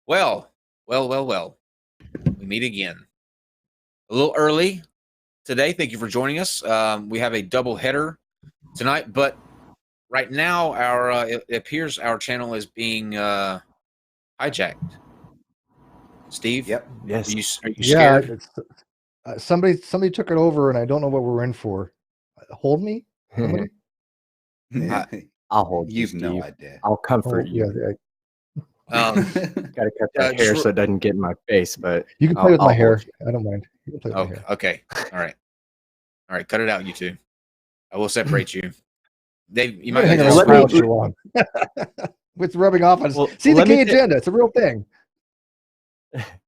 Well. We meet again. A little early today. Thank you for joining us. We have a double header tonight, but right now it appears our channel is being hijacked. Steve? Yep. Yes. Are you scared? Somebody took it over, and I don't know what we're in for. Hold me, somebody. I'll hold you, You've Steve. no idea. I'll comfort you. Yeah. Got to cut that hair so it doesn't get in my face, but You can play with my hair. You. I don't mind. You can play with my hair. Okay. All right. Cut it out, you two. I will separate you. Dave, you might hang just around too long. It's rubbing off on us. See the key agenda. It's a real thing.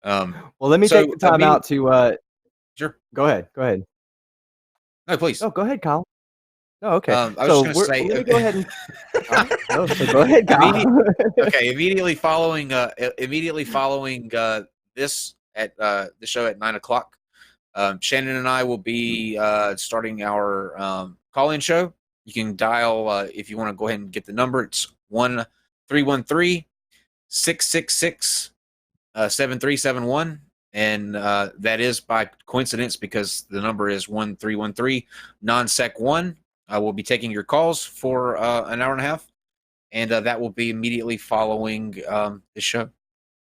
Well, let me take the time out to. Sure. Go ahead. No, please. Oh, go ahead, Kyle. Oh, okay. I was just going to say. Let me go ahead and. So go ahead, Kyle. Okay. Immediately following this at the show at 9:00, Shannon and I will be starting our call-in show. You can dial if you want to go ahead and get the number. It's 1-313-666-7371. And that is by coincidence because the number is 1313 NonSequitur. I will be taking your calls for an hour and a half, and that will be immediately following the show.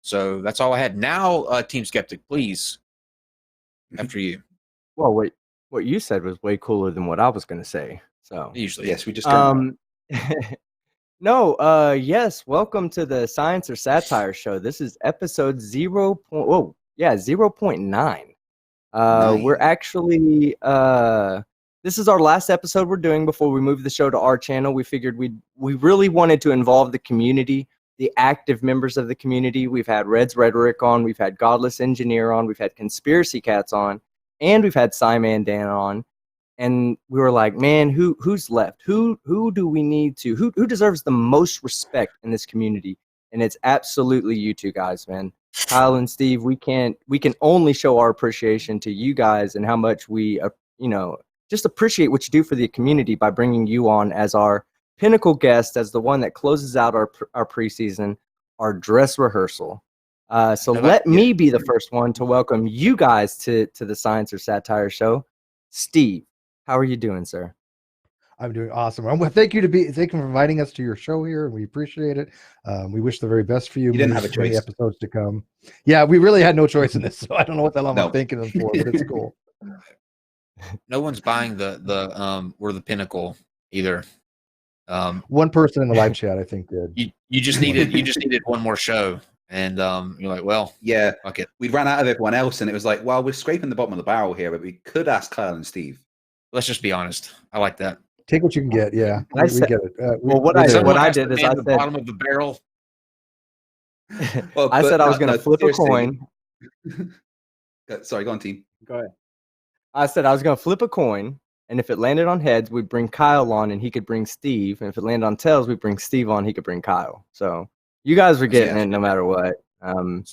So that's all I had. Now, Team Skeptic, please, after you. Well, what you said was way cooler than what I was going to say. So usually, yes, we just no. Yes, welcome to the Science or Satire show. This is episode 0.9. Nice. We're actually this is our last episode we're doing before we move the show to our channel. We figured we really wanted to involve the community, the active members of the community. We've had Red's Rhetoric on, we've had Godless Engineer on, we've had Conspiracy Cats on, and we've had Simon Dan on. And we were like, man, who's left? Who do we need to? Who deserves the most respect in this community? And it's absolutely you two guys, man. Kyle and Steve, we can only show our appreciation to you guys and how much we, just appreciate what you do for the community by bringing you on as our pinnacle guest, as the one that closes out our preseason, our dress rehearsal. So let me be the first one to welcome you guys to the Science or Satire show. Steve, how are you doing, sir? I'm doing awesome. Well, thank you for inviting us to your show here, and we appreciate it. We wish the very best for you. You didn't have a choice. Many episodes to come. Yeah, we really had no choice in this, so I don't know what the hell I'm thinking of for, but it's cool. No one's buying we're the pinnacle either. One person in the live chat, I think, did. You just needed one more show, and you're like, well, yeah, fuck it. We ran out of everyone else, and it was like, well, we're scraping the bottom of the barrel here, but we could ask Kyle and Steve. Let's just be honest. I like that. Take what you can get. Yeah, we get it. What I did is I the said bottom of the barrel. Well, I said I was going to flip a coin. Sorry, go on, team. Go ahead. I said I was going to flip a coin, and if it landed on heads, we'd bring Kyle on, and he could bring Steve. And if it landed on tails, we'd bring Steve on, he could bring Kyle. So you guys were getting it no matter what. When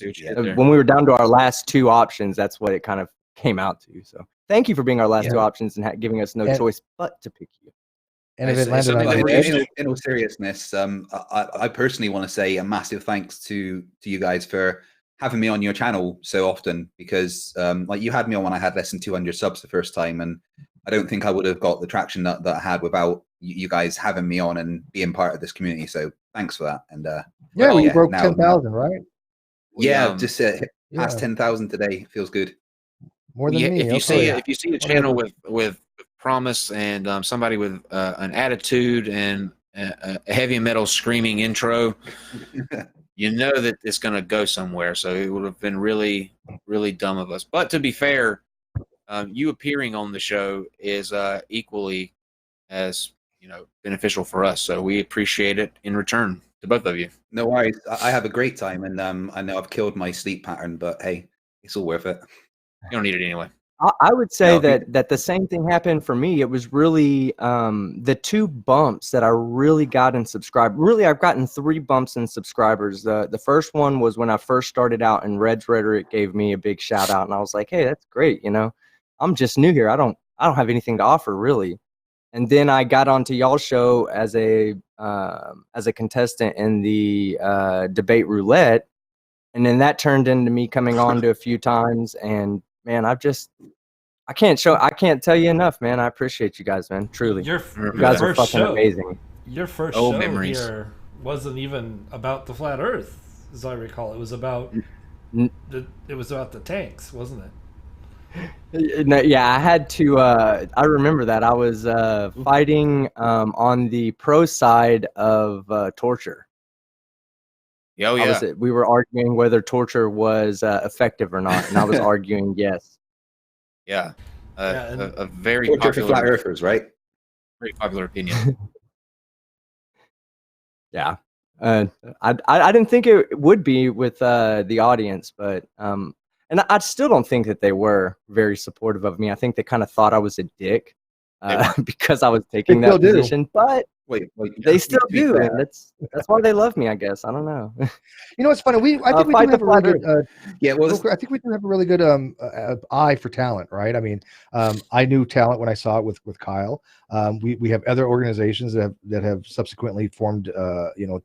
we were down to our last two options, that's what it kind of came out to. So thank you for being our last two options and giving us no choice but to pick you. And if it landed on in all seriousness, I personally want to say a massive thanks to you guys for having me on your channel so often, because like you had me on when I had less than 200 subs the first time, and I don't think I would have got the traction that I had without you guys having me on and being part of this community. So thanks for that. And we broke 10,000, right? Yeah, just past 10,000 today. Feels good. More than me. If you see a channel with promise and somebody with an attitude and a heavy metal screaming intro, you know that it's going to go somewhere. So it would have been really, really dumb of us. But to be fair, you appearing on the show is equally as beneficial for us. So we appreciate it in return to both of you. No worries. I have a great time, and I know I've killed my sleep pattern, but hey, it's all worth it. You don't need it anyway. I would say that the same thing happened for me. It was really the two bumps that I really got in subscribers. Really, I've gotten 3 bumps in subscribers. The first one was when I first started out, and Red's Rhetoric gave me a big shout out, and I was like, hey, that's great. I'm just new here. I don't have anything to offer really. And then I got onto y'all's show as a contestant in the debate roulette. and then that turned into me coming on to a few times. And man, I can't tell you enough, man. I appreciate you guys, man. Truly, Your you guys are fucking amazing. Your first Oh, show memories. here wasn't even about the flat Earth, as I recall. It was about the tanks, wasn't it? No, yeah, I had to. I remember that I was fighting on the pro side of torture. Oh yeah. We were arguing whether torture was effective or not, and I was arguing yes. Yeah. And A very Torture for flat popular, earthers, right? very popular opinion. Yeah. I didn't think it would be with the audience, but and I still don't think that they were very supportive of me. I think they kind of thought I was a dick because I was taking that position. But Wait, they still to be do, fair. and that's why they love me, I guess. I don't know. You know, it's funny. I think we Fight do have the a really flat good. Yeah, well, I think we do have a really good eye for talent, right? I mean, I knew talent when I saw it with Kyle. We have other organizations that have subsequently formed,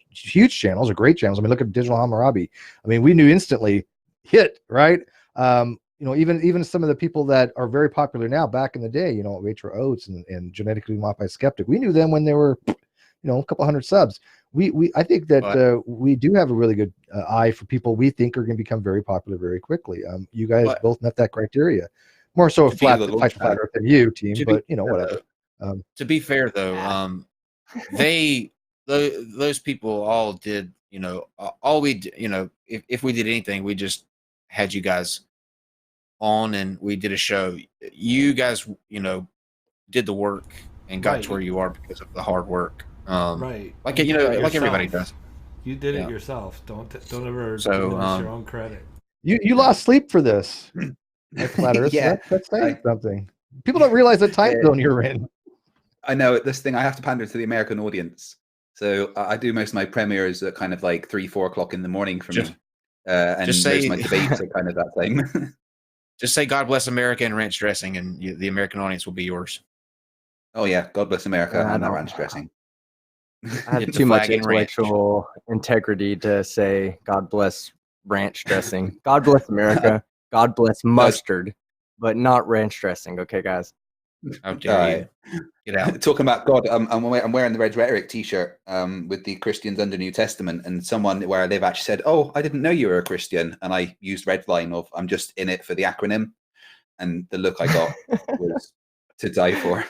huge channels or great channels. I mean, look at Digital Hammurabi. I mean, we knew instantly hit, right? Even some of the people that are very popular now, back in the day, Rachel Oates and Genetically Modified Skeptic, we knew them when they were, a couple hundred subs. I think that we do have a really good eye for people we think are going to become very popular very quickly. You guys both met that criteria. More so fight for flat Earth than you, team, but whatever. To be fair, though, those people all did, all we, if we did anything, we just had you guys on and we did a show. You guys, did the work and got to where you are because of the hard work. Right. Like, You did it like everybody yourself. does. You did it yourself. Don't ever So, diminish your own credit. You lost sleep for this. Like flat Earth. Yeah, that's saying something. People don't realize the time zone you're in. I know this thing. I have to pander to the American audience, so I do most of my premieres at kind of like 3-4 o'clock in the morning for me, and just say- most of my debates are kind of that time. Just say "God bless America" and ranch dressing, and the American audience will be yours. Oh yeah, God bless America Yeah, and that no. ranch dressing. I have Get the too much flag and ranch. intellectual integrity to say God bless ranch dressing. God bless America. God bless mustard, but not ranch dressing. Okay, guys. How dare you? Get out. Talking about God, I'm wearing the Red Rhetoric T-shirt with the Christians under New Testament, and someone where they've actually said, "Oh, I didn't know you were a Christian," and I used red line of "I'm just in it for the acronym," and the look I got was to die for.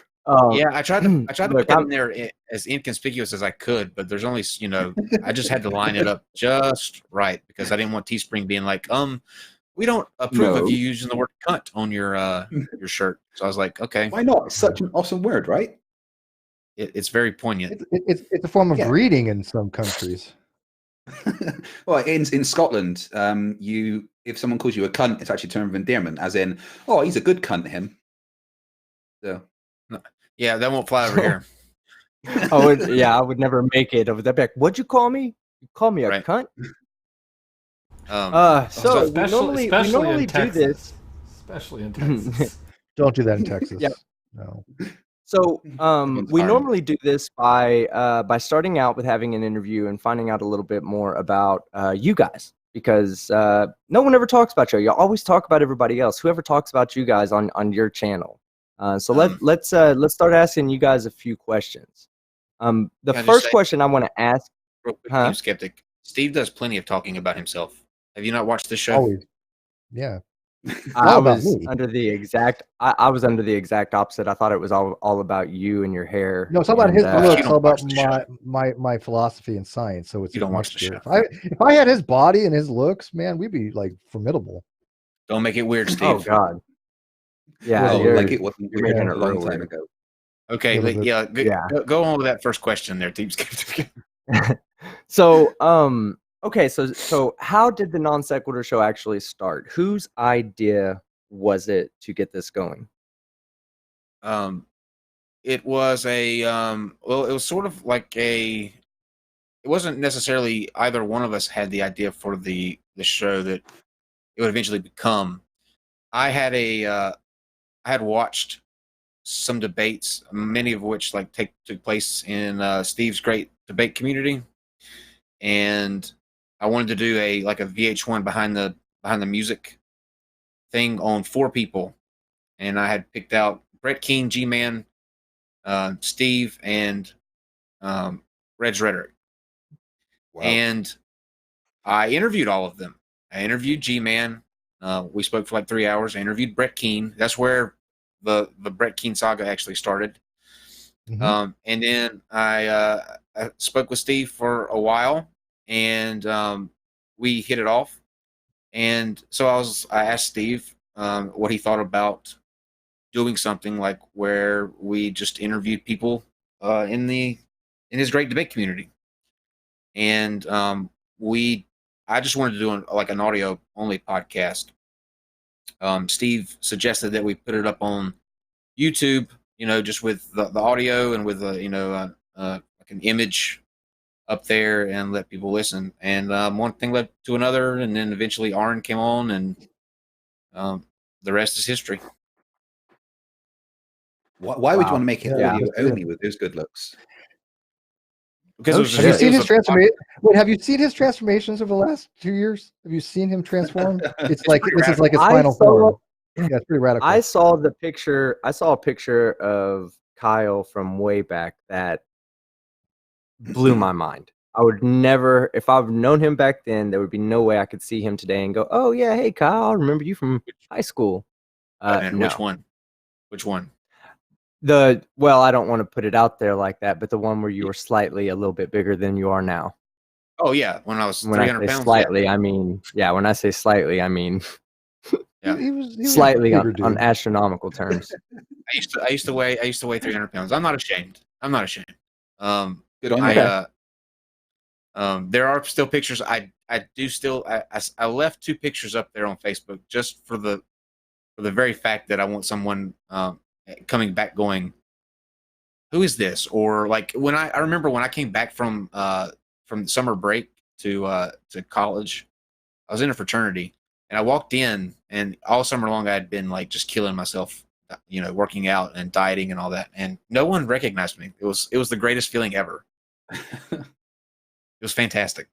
Yeah, I tried to put that in there as inconspicuous as I could, but there's only, I just had to line it up just right because I didn't want Teespring being like, we don't approve of you using the word cunt on your shirt. So I was like, okay. Why not? It's such an awesome word, right? It's very poignant. It's a form of breeding in some countries. Well, in Scotland, if someone calls you a cunt, it's actually a term of endearment, as in, oh, he's a good cunt, him. So, yeah, that won't fly over here. I would never make it over that back. What'd you call me? You call me a cunt? So we normally do this. Especially in Texas. Don't do that in Texas. Yep. No. So we normally do this by starting out with having an interview and finding out a little bit more about you guys, because no one ever talks about you. You always talk about everybody else. Whoever talks about you guys on your channel. So let's start asking you guys a few questions. The first question I want to ask, real quick, Team Skeptic. Steve does plenty of talking about himself. Have you not watched the show? Always. Yeah. I was under the exact opposite. I thought it was all about you and your hair. No, it's all about his looks. It's all about my philosophy and science. So it's you don't watch the show. If I had his body and his looks, man, we'd be like formidable. Don't make it weird, Steve. Oh God. Yeah, like it wasn't making it a long real time weird. ago. Okay, go on with that first question there, Team Skeptic. So, okay, so how did the NonSequitur show actually start? Whose idea was it to get this going? It was it was sort of like it wasn't necessarily either one of us had the idea for the show that it would eventually become. I had watched some debates, many of which took place in Steve's great debate community, and I wanted to do a VH1 behind the music thing on 4 people, and I had picked out Brett Keane, G-Man, Steve, and Red's Rhetoric. Wow. And I interviewed all of them. I interviewed G-Man. We spoke for like 3 hours. I interviewed Brett Keane. That's where the Brett Keane saga actually started. Mhm. And then I spoke with Steve for a while, and we hit it off. And so I asked Steve what he thought about doing something like where we just interviewed people in his great debate community. And I just wanted to do an audio only podcast. Steve suggested that we put it up on YouTube, just with the audio and with like an image up there and let people listen. And one thing led to another, and then eventually Arn came on, and the rest is history. Why would you Wow. want to make it Yeah. audio only with those good looks? Because Oh, it was shit. Have you seen it was his transformation? Wait, have you seen his transformations over the last 2 years? Have you seen him transform? It's like pretty this is like his I final saw- form. Yeah, it's pretty radical. I saw the picture. I saw a picture of Kyle from way back that blew my mind. I would never, if I've known him back then, there would be no way I could see him today and go, "Oh yeah, hey Kyle, I remember you from high school." Man, No. Which one? Which one? Well, I don't want to put it out there like that, but the one where you were slightly a little bit bigger than you are now. Oh yeah, when I was When I 300 say pounds. slightly, I mean, yeah. When I say slightly, I mean Yeah. He was a slightly bigger on dude. astronomical terms. I used to weigh 300 pounds. I'm not ashamed. Good on you. There are still pictures. I do still. I left 2 pictures up there on Facebook just for the very fact that I want someone coming back going, "Who is this?" Or like when I remember when I came back from summer break to college, I was in a fraternity, and I walked in, and all summer long I had been like just killing myself, working out and dieting and all that, and no one recognized me. It was the greatest feeling ever. It was fantastic.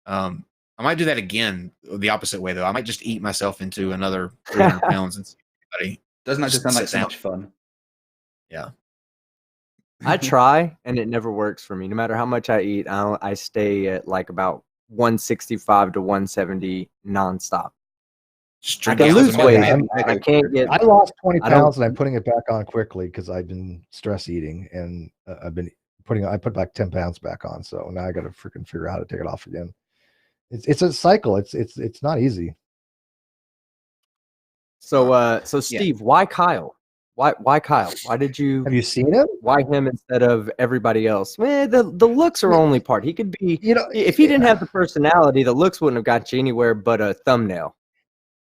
I might do that again the opposite way though. I might just eat myself into another 300 pounds and see everybody. Doesn't that just sound like Sit so down. much fun? Yeah. I try, and it never works for me. No matter how much I eat, I stay at like about 165 to 170 nonstop. Just I drink can gallons lose of milk. weight. man. I can't get. I lost 20 I don't- pounds and I'm putting it back on quickly because I've been stress eating and I put back 10 pounds back on. So now I got to freaking figure out how to take it off again. It's a cycle. It's not easy. So Steve, why Kyle? Why Kyle? Why did you? Have you seen him? Why him instead of everybody else? Man, the looks are only part. He could be. You know, If he didn't have the personality, the looks wouldn't have got you anywhere but a thumbnail.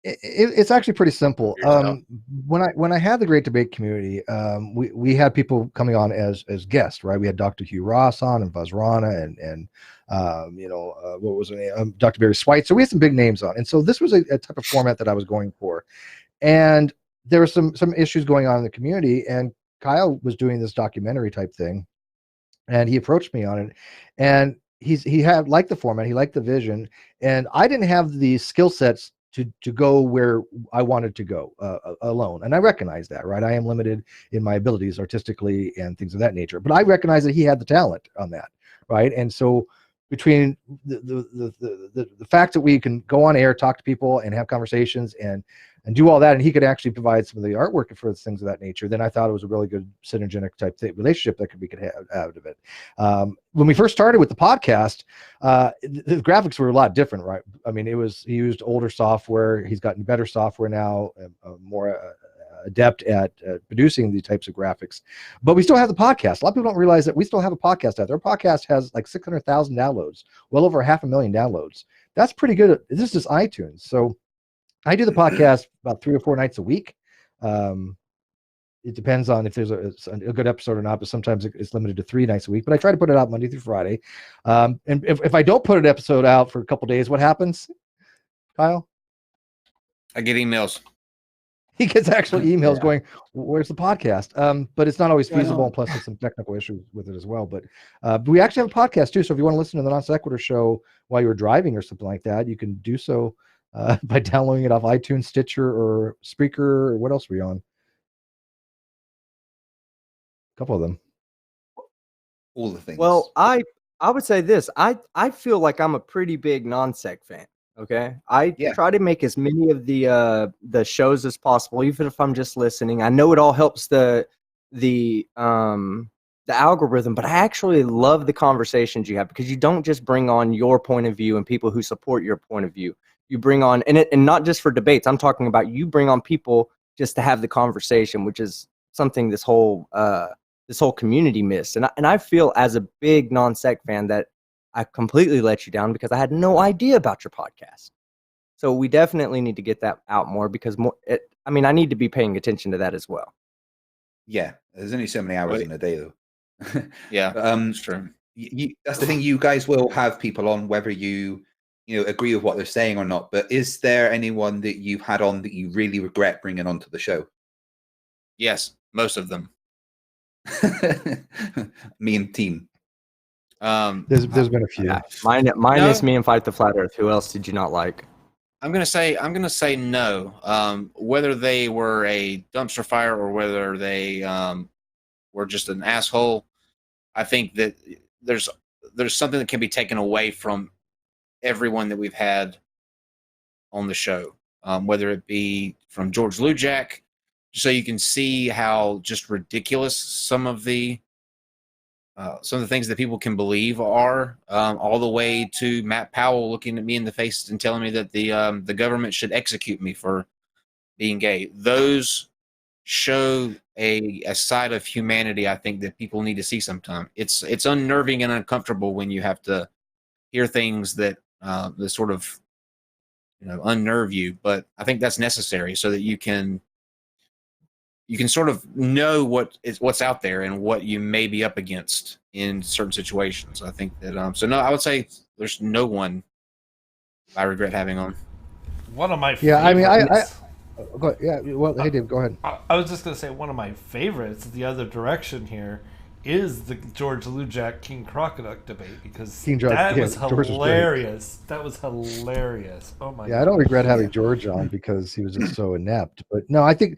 It's actually pretty simple. Yourself. When I had the Great Debate Community, we had people coming on as guests, right? We had Dr. Hugh Ross on and Buzz Rana and what was her name? Dr. Barry Schweitzer. So we had some big names on, and so this was a type of format that I was going for, and there were some issues going on in the community, and Kyle was doing this documentary type thing, and he approached me on it, and he had liked the format, he liked the vision, and I didn't have the skill sets to go where I wanted to go alone. And I recognize that, right? I am limited in my abilities artistically and things of that nature, but I recognize that he had the talent on that, right? And so between the fact that we can go on air, talk to people and have conversations and do all that, and he could actually provide some of the artwork for things of that nature, then I thought it was a really good synergistic type relationship that we could have out of it. When we first started with the podcast, the graphics were a lot different, right? I mean, he used older software. He's gotten better software now, more adept at producing these types of graphics. But we still have the podcast. A lot of people don't realize that we still have a podcast out there. Our podcast has like 600,000 downloads, well over 500,000 downloads. That's pretty good. This is iTunes. So I do the podcast about 3 or 4 nights a week. It depends on if there's a good episode or not, but sometimes it's limited to 3 nights a week. But I try to put it out Monday through Friday. And if I don't put an episode out for a couple days, what happens, Kyle? I get emails. He gets actual emails Yeah. going, "Where's the podcast?" But it's not always Right feasible, on. and plus there's some technical issues with it as well. But we actually have a podcast too. So if you want to listen to the Non-Sequitur show while you're driving or something like that, you can do so by downloading it off iTunes, Stitcher, or Spreaker. Or what else are we on? A couple of them. All the things. Well, I would say this. I feel like I'm a pretty big non-sec fan. Okay, I Yeah. try to make as many of the shows as possible, even if I'm just listening. I know it all helps the algorithm, but I actually love the conversations you have because you don't just bring on your point of view and people who support your point of view. You bring on and not just for debates. I'm talking about you bring on people just to have the conversation, which is something this whole community missed. And I feel as a big non-sec fan that I completely let you down because I had no idea about your podcast. So we definitely need to get that out more because I need to be paying attention to that as well. Yeah, there's only so many hours Right. in a day, though. Yeah, that's true. That's the thing. You guys will have people on, whether you agree with what they're saying or not. But is there anyone that you've had on that you really regret bringing onto the show? Yes, most of them. Me and team. There's been a few. Yeah, mine No. is me and Fight the Flat Earth. Who else did you not like? I'm gonna say no. Whether they were a dumpster fire or whether they were just an asshole, I think that there's something that can be taken away from everyone that we've had on the show, whether it be from George Lujack, so you can see how just ridiculous some of the things that people can believe are, all the way to Matt Powell looking at me in the face and telling me that the government should execute me for being gay. Those show a side of humanity I think that people need to see sometime. It's unnerving and uncomfortable when you have to hear things that sort of unnerve you, but I think that's necessary so that you can sort of know what's out there and what you may be up against in certain situations. I think that so no, I would say there's no one I regret having on. One of my Yeah, I mean, favorites. well, hey, Dave, go ahead. I was just going to say one of my favorites, the other direction here, is the George Lujack King Crocodile debate because that was hilarious. That was hilarious. Oh my! Yeah, I don't regret having George on because he was just so inept. But no, I think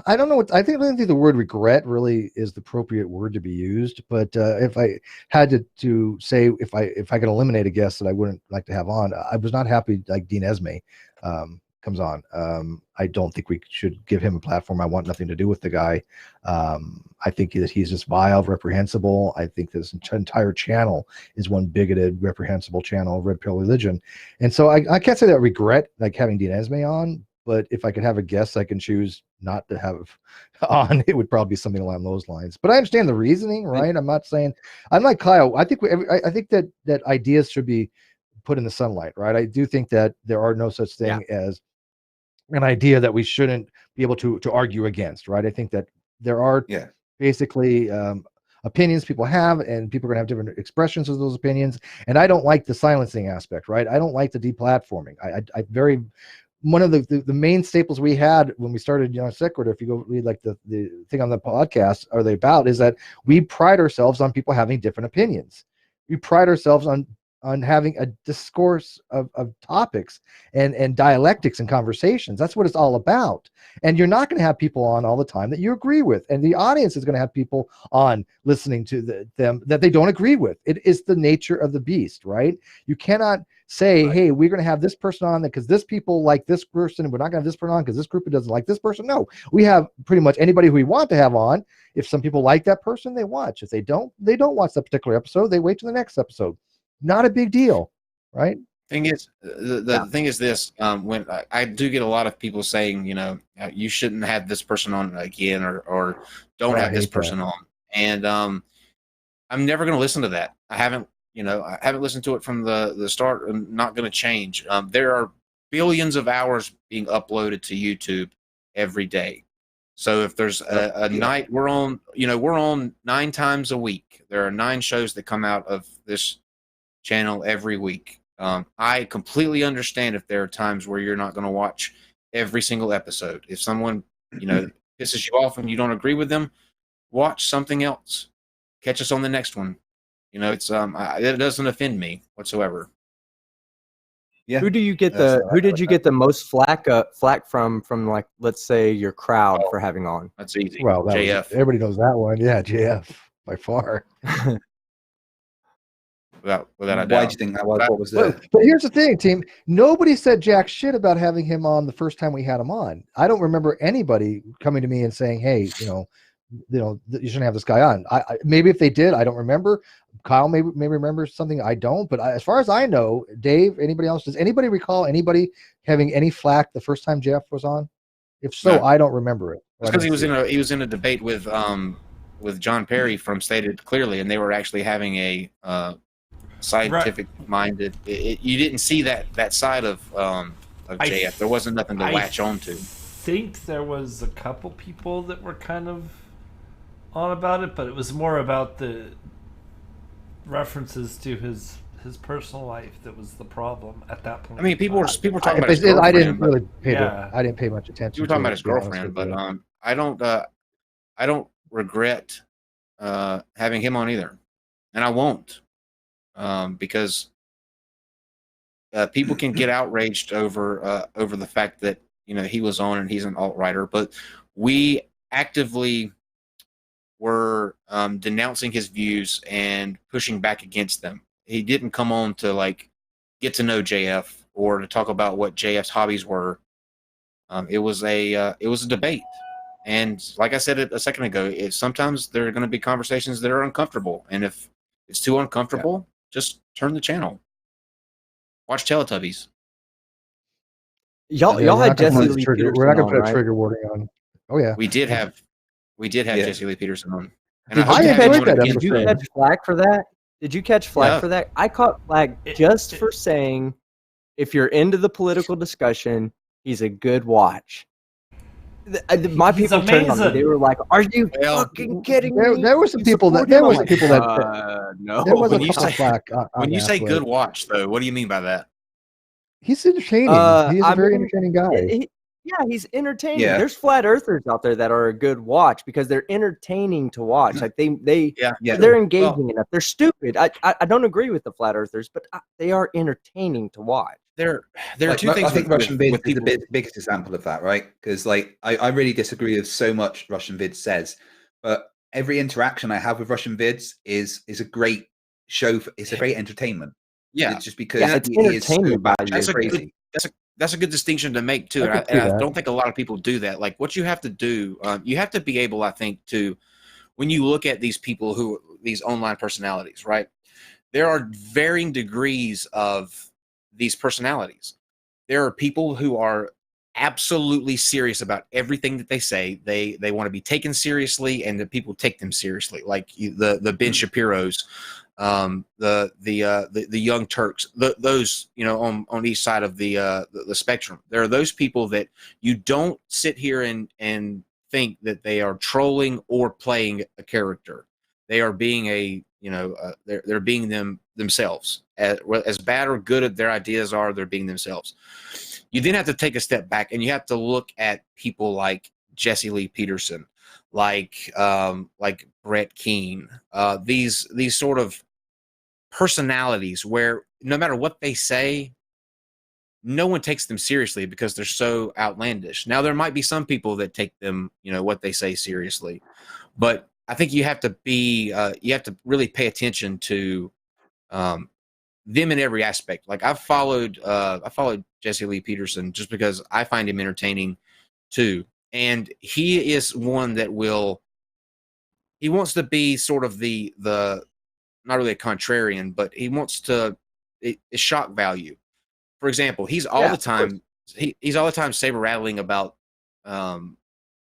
I don't know I don't think the word regret really is the appropriate word to be used. But if I had to say if I could eliminate a guest that I wouldn't like to have on, I was not happy like Dean Esme comes on. I don't think we should give him a platform. I want nothing to do with the guy. I think that he's just vile, reprehensible. I think this entire channel is one bigoted, reprehensible channel of red pill religion. And so I can't say that I regret like having Dean Esme on, but if I could have a guest I can choose not to have on, it would probably be something along those lines. But I understand the reasoning, right? I'm not saying I'm like Kyle. I think I think that ideas should be put in the sunlight, right? I do think that there are no such thing as an idea that we shouldn't be able to argue against, right? I think that there are basically opinions people have, and people are going to have different expressions of those opinions. And I don't like the silencing aspect, right? I don't like the deplatforming. One of the main staples we had when we started Sequitur, if you go read like the thing on the podcast or the about, is that we pride ourselves on people having different opinions. We pride ourselves on having a discourse of topics and dialectics and conversations. That's what it's all about. And you're not going to have people on all the time that you agree with. And the audience is going to have people on listening to them that they don't agree with. It is the nature of the beast, right? You cannot say, hey, we're going to have this person on because this people like this person, and we're not going to have this person on because this group doesn't like this person. No, we have pretty much anybody who we want to have on. If some people like that person, they watch. If they don't watch that particular episode. They wait till the next episode. Not a big deal, right? Thing is, the thing is this: when I do get a lot of people saying, you shouldn't have this person on again, or don't have this person on, and I'm never going to listen to that. I haven't listened to it from the start. I'm not going to change. There are billions of hours being uploaded to YouTube every day. So if there's a night we're on 9 times a week. There are 9 shows that come out of this channel every week. I completely understand if there are times where you're not going to watch every single episode. If someone, pisses you off and you don't agree with them, watch something else. Catch us on the next one. It's it doesn't offend me whatsoever. Yeah. Who did you get the most flack from like, let's say, your crowd for having on? That's easy. Well, JF. Everybody knows that one. Yeah, JF by far. Without a doubt. Why do you think that was? What was the? But here's the thing, team. Nobody said jack shit about having him on the first time we had him on. I don't remember anybody coming to me and saying, "Hey, you shouldn't have this guy on." I maybe if they did, I don't remember. Kyle may remember something I don't. But as far as I know, Dave, anybody else? Does anybody recall anybody having any flack the first time Jeff was on? If so, no. I don't remember it. It's because he was in a debate with John Perry from Stated Clearly, and they were actually having a scientific minded. You didn't see that side of JF. There wasn't nothing to latch onto. I think there was a couple people that were kind of on about it, but it was more about the references to his personal life that was the problem at that point. I mean, people were talking about his girlfriend. I didn't really I didn't pay much attention. You were talking about his girlfriend, but I don't regret having him on either, and I won't. Because people can get outraged over the fact that he was on and he's an alt-righter, but we actively were denouncing his views and pushing back against them. He didn't come on to get to know JF or to talk about what JF's hobbies were. It was a debate, and like I said a second ago, sometimes there are going to be conversations that are uncomfortable, and if it's too uncomfortable. Yeah. Just turn the channel. Watch Teletubbies. Y'all had Jesse Lee Peterson. We're not going to put a trigger warning on. Oh yeah, we did have Jesse Lee Peterson on. And did you catch flack for that? Did you catch flack for that? I caught flack just for saying, if you're into the political discussion, he's a good watch. My people turned on me. They were like, "Are you fucking kidding me?" There were some people that. There was some people that. No. There was a couple flack. When you say good watch, though, what do you mean by that? He's entertaining. He's a very entertaining guy. He's entertaining. Yeah. There's flat earthers out there that are a good watch because they're entertaining to watch. Like they're engaging enough. They're stupid. I don't agree with the flat earthers, but they are entertaining to watch. There are two things. I think Russian Vids is the biggest example of that, right? Because I really disagree with so much Russian Vids says, but every interaction I have with Russian Vids is a great show. It's a great entertainment. Yeah, it's just because it's entertainment crazy. That's a good distinction to make too. I don't think a lot of people do that. Like what you have to do, you have to be able, I think, to when you look at these people these online personalities, right? There are varying degrees of these personalities. There are people who are absolutely serious about everything that they say. They want to be taken seriously, and the people take them seriously. Like the Ben Shapiro's, the Young Turks, those on each side of the spectrum. There are those people that you don't sit here and think that they are trolling or playing a character. They are being they're being themselves. As bad or good their ideas are, they're being themselves. You then have to take a step back and you have to look at people like Jesse Lee Peterson, like Brett Keane, these sort of personalities where no matter what they say, no one takes them seriously because they're so outlandish. Now there might be some people that take them, what they say seriously, but I think you have to really pay attention to them in every aspect. Like I followed Jesse Lee Peterson just because I find him entertaining too. And he is one that he wants to be sort of the not really a contrarian, but he wants to it's shock value. For example, he's all the time saber rattling about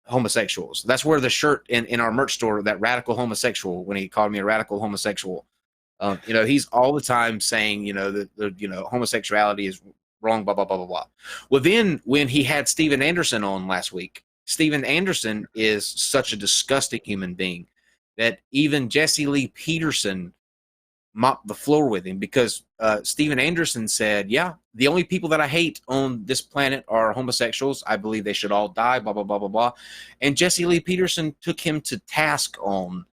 homosexuals. That's where the shirt in our merch store, that radical homosexual, when he called me a radical homosexual, he's all the time saying, that homosexuality is wrong, blah, blah, blah, blah, blah. Well, then when he had Steven Anderson on last week, Steven Anderson is such a disgusting human being that even Jesse Lee Peterson mop the floor with him, because Steven Anderson said, yeah, the only people that I hate on this planet are homosexuals. I believe they should all die, blah, blah, blah, blah, blah. And Jesse Lee Peterson took him to task on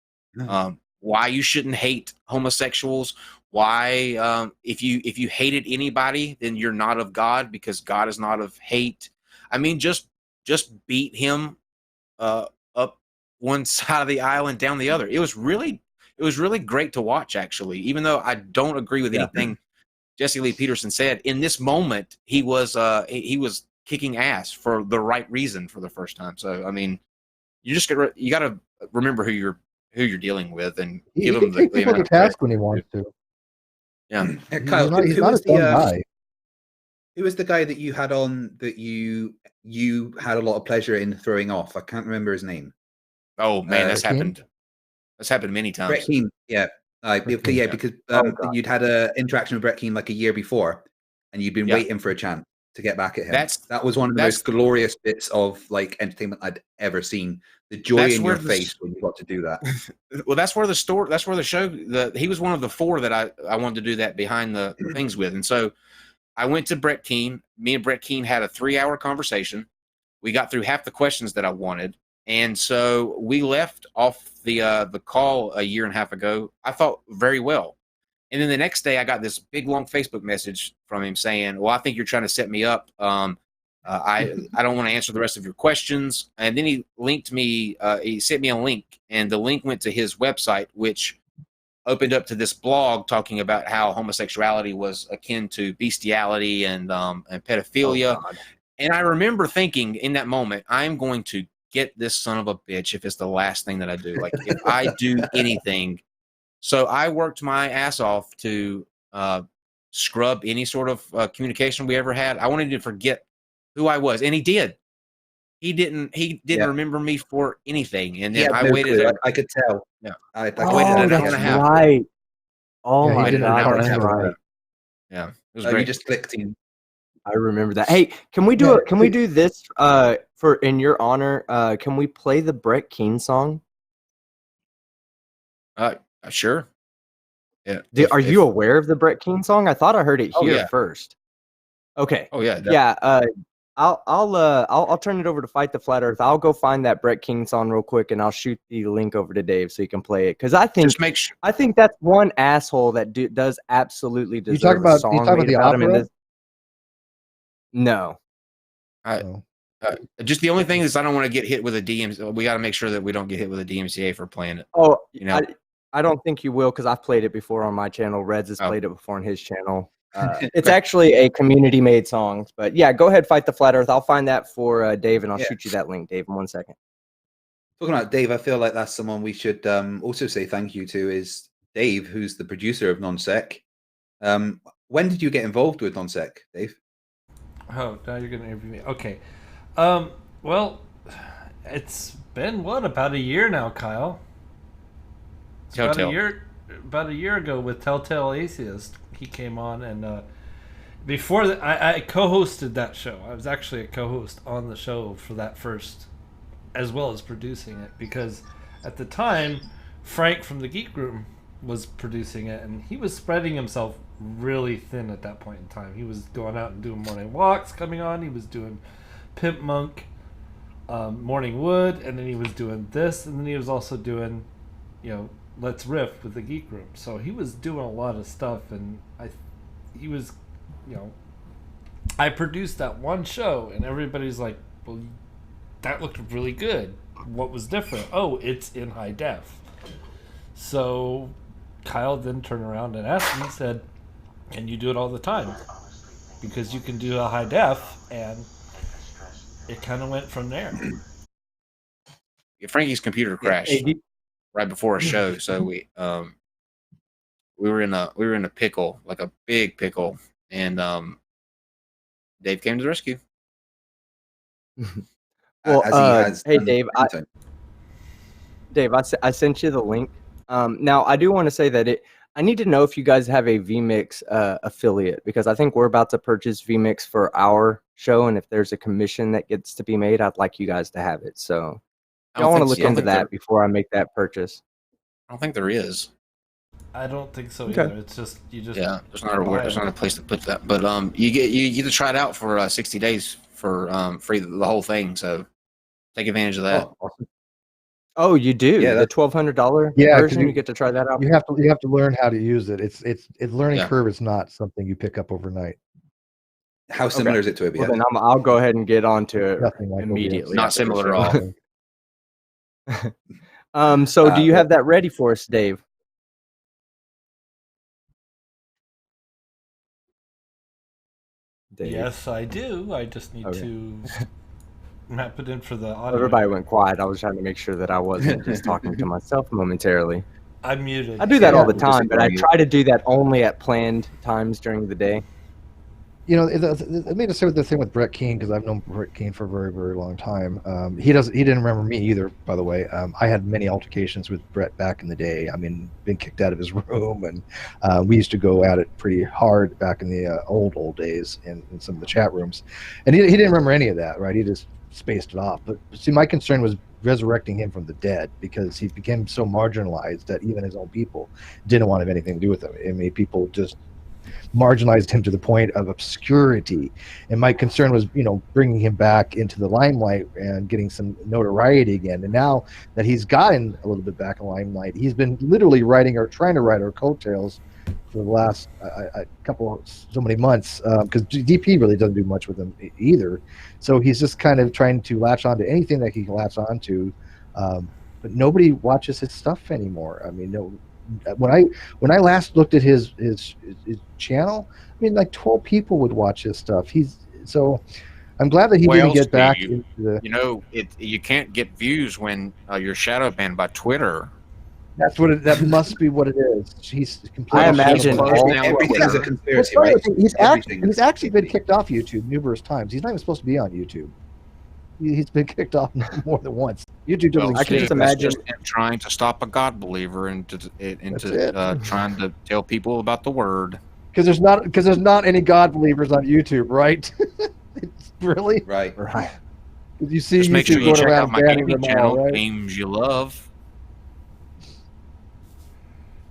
why you shouldn't hate homosexuals, why if you hated anybody, then you're not of God, because God is not of hate. I mean, just beat him up one side of the aisle and down the other. It was really great to watch, actually, even though I don't agree with anything Jesse Lee Peterson said. In this moment, he was kicking ass for the right reason for the first time. So, I mean, you got to remember who you're dealing with, and give him the people to task when he wants to. Yeah, Kyle, he's not a dumb guy. Who was the guy that you had on that you had a lot of pleasure in throwing off? I can't remember his name. Oh man, that's happened. That's happened many times. Brett Keane, yeah. Because you'd had an interaction with Brett Keane like a year before, and you'd been waiting for a chance to get back at him. That was one of the most glorious bits of like entertainment I'd ever seen. The joy in your face when you got to do that. Well, that's where the show. He was one of the 4 that I wanted to do that behind the things with, and so I went to Brett Keane. Me and Brett Keane had a 3-hour conversation. We got through half the questions that I wanted. And so we left off the call a year and a half ago, I thought, very well. And then the next day I got this big, long Facebook message from him saying, well, I think you're trying to set me up. I don't want to answer the rest of your questions. And then he linked me, he sent me a link, and the link went to his website, which opened up to this blog talking about how homosexuality was akin to bestiality and pedophilia. Oh, and I remember thinking in that moment, I'm going to get this son of a bitch if it's the last thing that I do. Like, if I do anything. So I worked my ass off to scrub any sort of communication we ever had. I wanted to forget who I was, and he did. He didn't remember me for anything. And then I waited. I could tell. Yeah, I waited an hour and a half. Right. Oh yeah, my God, that's right. right. Yeah, it was great. You just clicked in. I remember that. Hey, can we do Can we do this for in your honor? Can we play the Brett Keane song? Sure. Yeah. Are you aware of the Brett Keane song? I thought I heard it here first. Okay. Oh yeah. Yeah. I'll turn it over to Fight the Flat Earth. I'll go find that Brett Keane song real quick, and I'll shoot the link over to Dave so you can play it. Because I think I think that's one asshole that does absolutely deserve. You talk about the opera? No. Just the only thing is I don't want to get hit with a DMCA. We got to make sure that we don't get hit with a DMCA for playing it. Oh, you know, I don't think you will, because I've played it before on my channel. Reds has played it before on his channel. It's actually a community-made song. But yeah, go ahead, Fight the Flat Earth. I'll find that for Dave, and I'll shoot you that link, Dave, in 1 second. Talking about Dave, I feel like that's someone we should also say thank you to, is Dave, who's the producer of NonSec. When did you get involved with NonSec, Dave? Oh, now you're going to interview me. Okay. Well, it's been, about a year now, Kyle? It's about a year ago with Telltale Atheist. He came on, and before that, I co-hosted that show. I was actually a co-host on the show for that first, as well as producing it, because at the time, Frank from the Geek Room was producing it, and he was spreading himself really thin at that point in time. He was going out and doing morning walks, coming on. He was doing Pimp Monk, Morning Wood, and then he was doing this, and then he was also doing, Let's Riff with the Geek Room. So he was doing a lot of stuff, and I produced that one show, and everybody's like, well, that looked really good. What was different? Oh, it's in high def. So Kyle then turned around and asked me, said, can you do it all the time? Because you can do a high def, and it kind of went from there. Frankie's computer crashed right before a show, so we were in a pickle, like a big pickle, and Dave came to the rescue. Well, hey Dave, I sent you the link. Now I do want to say that I need to know if you guys have a VMix affiliate, because I think we're about to purchase VMix for our show, and if there's a commission that gets to be made, I'd like you guys to have it. So I want to look into that before I make that purchase. I don't think there is. I don't think so Okay. either. It's just there's not a place to put that. But you get to try it out for 60 days for free, the whole thing. So take advantage of that. Oh, awesome. Oh, you do? Yeah, the $1,200 Yeah, 'cause version, you get to try that out? You have to learn how to use it. It's learning Yeah. curve is not something you pick up overnight. How similar is it to OBS? Well, then I'll go ahead and get on to it Nothing like immediately. Not after similar the at show. all. So do you have that ready for us, Dave? Dave? Yes, I do. I just need to map it in for the audio. Everybody went quiet. I was trying to make sure that I wasn't just talking to myself momentarily. I'm muted. I do that all the just time, but I ignore you. try to do that only at planned times during the day. You know, let me just say the thing with Brett Keane, because I've known Brett Keane for a very, very long time. He didn't remember me either, by the way. I had many altercations with Brett back in the day. I mean, been kicked out of his room, and we used to go at it pretty hard back in the old days in some of the chat rooms. And he didn't remember any of that, right? He just spaced it off. But see, my concern was resurrecting him from the dead, because he became so marginalized that even his own people didn't want to have anything to do with him. I mean, people just marginalized him to the point of obscurity, and my concern was, bringing him back into the limelight and getting some notoriety again. And now that he's gotten a little bit back in limelight, he's been literally trying to ride our coattails for the last so many months, because DP really doesn't do much with him either. So he's just kind of trying to latch on to anything that he can latch on to, but nobody watches his stuff anymore. I mean, no. When I last looked at his channel, I mean, like 12 people would watch his stuff. I'm glad that he didn't get back into the. You can't get views when you're shadow banned by Twitter. That's that must be what it is. He's completely. I imagine everything's a conspiracy, right? He's actually been kicked off YouTube numerous times. He's not even supposed to be on YouTube. He's been kicked off more than once. YouTube doesn't. I can just imagine him trying to stop a God believer into trying to tell people about the word. Because there's not any God believers on YouTube, right? Really? Right. You see, just make sure you check out my gaming channel, right? Games You Love.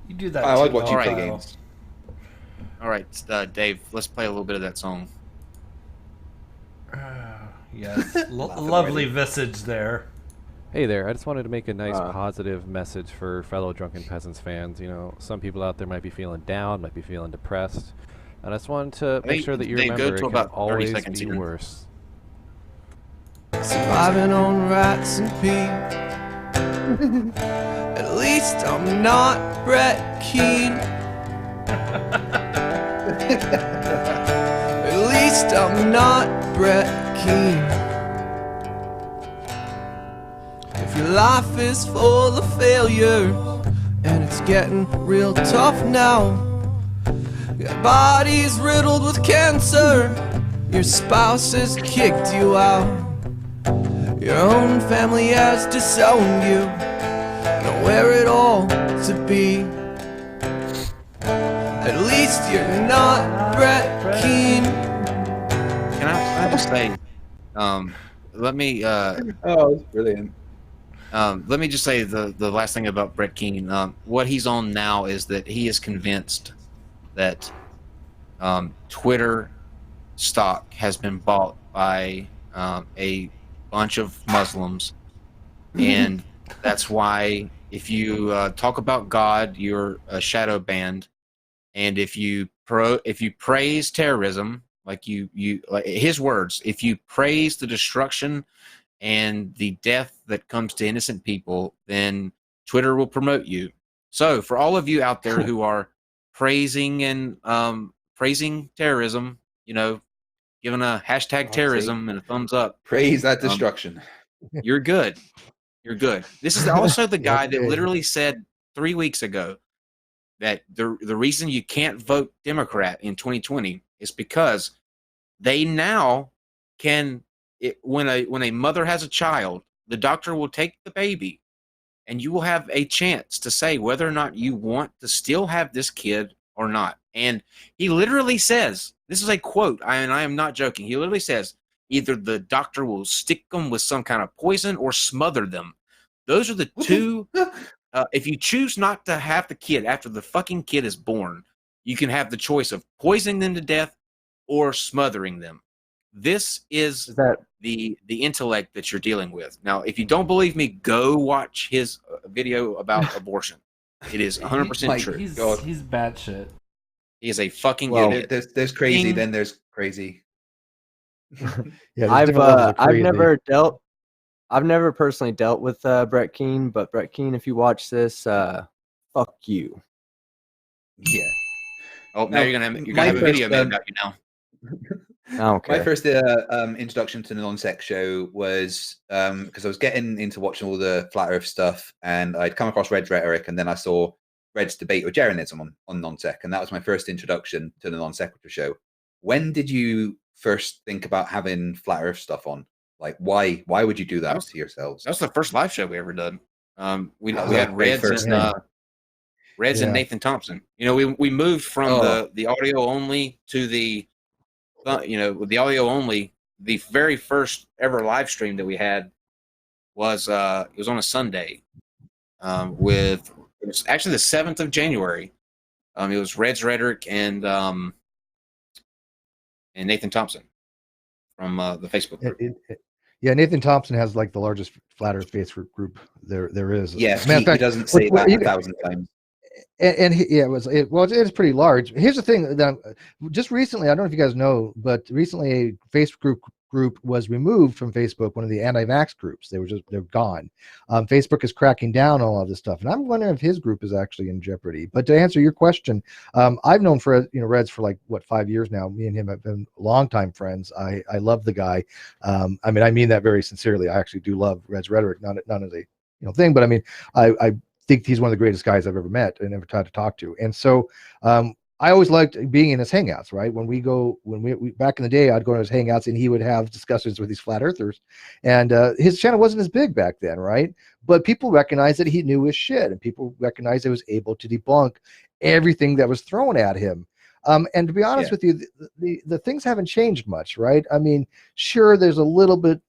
You do that. I like too, watching Kyle. games. All right, Dave, let's play a little bit of that song. Yes, lovely visage there. Hey there, I just wanted to make a nice positive message for fellow Drunken Peasants fans. Some people out there might be feeling down, might be feeling depressed, and I just wanted to make sure that you remember it can always be worse. Surviving on rats and pee. At least I'm not Brett Keane. At least I'm not Brett Keane. If your life is full of failure and it's getting real tough now, your body's riddled with cancer, your spouse has kicked you out, your own family has disowned you, nowhere at all to be. At least you're not Brett Keane. Can I just say, let me. Oh, it's brilliant. Let me just say the last thing about Brett Keane. What he's on now is that he is convinced that Twitter stock has been bought by a bunch of Muslims, and that's why if you talk about God, you're shadow banned, and if you praise terrorism, like his words, if you praise the destruction and the death that comes to innocent people, then Twitter will promote you. So for all of you out there who are praising terrorism, giving a hashtag terrorism and a thumbs up, praise that destruction. You're good. You're good. This is also the guy that literally said 3 weeks ago that the reason you can't vote Democrat in 2020 is because they now can. When a mother has a child, the doctor will take the baby, and you will have a chance to say whether or not you want to still have this kid or not. And he literally says, this is a quote, and I am not joking. He literally says, either the doctor will stick them with some kind of poison or smother them. Those are the two if you choose not to have the kid after the fucking kid is born, you can have the choice of poisoning them to death or smothering them. This is that the intellect that you're dealing with. Now, if you don't believe me, go watch his video about abortion. It is 100% true. He's batshit. He is a fucking idiot. There's crazy, then there's crazy. Yeah, I've never personally dealt with Brett Keane, but Brett Keane, if you watch this, fuck you. Yeah. Oh, now you're gonna have a video made about you now. Okay. My first introduction to the non-sec show was because I was getting into watching all the flat Earth stuff, and I'd come across Red's rhetoric, and then I saw Red's debate with Jeranism on non-sec, and that was my first introduction to the Non-Sequitur show. When did you first think about having flat Earth stuff on? Like, why would you do that to yourselves? That was the first live show we ever did. We had Reds and Nathan Thompson. You know, we moved from the audio only to the the audio only. The very first ever live stream that we had was it was on a Sunday it was actually the 7th of January. It was Red's Rhetoric and Nathan Thompson from the Facebook group. Yeah, Nathan Thompson has like the largest flat Earth Facebook group there is. Yes, he doesn't say that 1,000 times. And it is pretty large. Here's the thing that just recently, I don't know if you guys know, but recently a Facebook group was removed from Facebook, one of the anti-vax groups. They're gone. Facebook is cracking down on all of this stuff, and I'm wondering if his group is actually in jeopardy. But to answer your question, I've known Reds for like 5 years now. Me and him have been longtime friends. I love the guy. I mean that very sincerely. I actually do love Red's rhetoric, not as a thing, but I mean I think he's one of the greatest guys I've ever met and ever tried to talk to. And so I always liked being in his hangouts, right? When we back in the day, I'd go to his hangouts and he would have discussions with these flat earthers, and his channel wasn't as big back then, right? But people recognized that he knew his shit, and people recognized he was able to debunk everything that was thrown at him. And to be honest with you, the things haven't changed much, right? I mean, sure, there's a little bit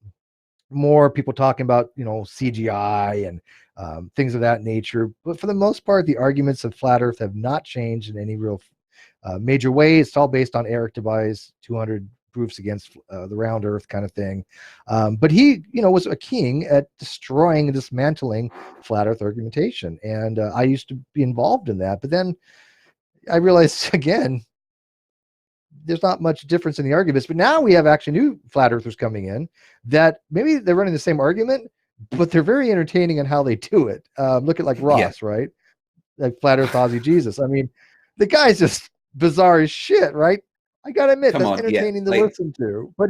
more people talking about, CGI and things of that nature, but for the most part, the arguments of flat Earth have not changed in any real major way. It's all based on Eric Dubai's 200 proofs against the round Earth kind of thing. But he, was a king at destroying and dismantling flat Earth argumentation, and I used to be involved in that. But then I realized again, there's not much difference in the arguments. But now we have actually new flat earthers coming in that maybe they're running the same argument, but they're very entertaining in how they do it. Look at like Ross, right? Like Flat Earth Aussie Jesus. I mean, the guy's just bizarre as shit, right? I gotta admit, that's entertaining to listen to. But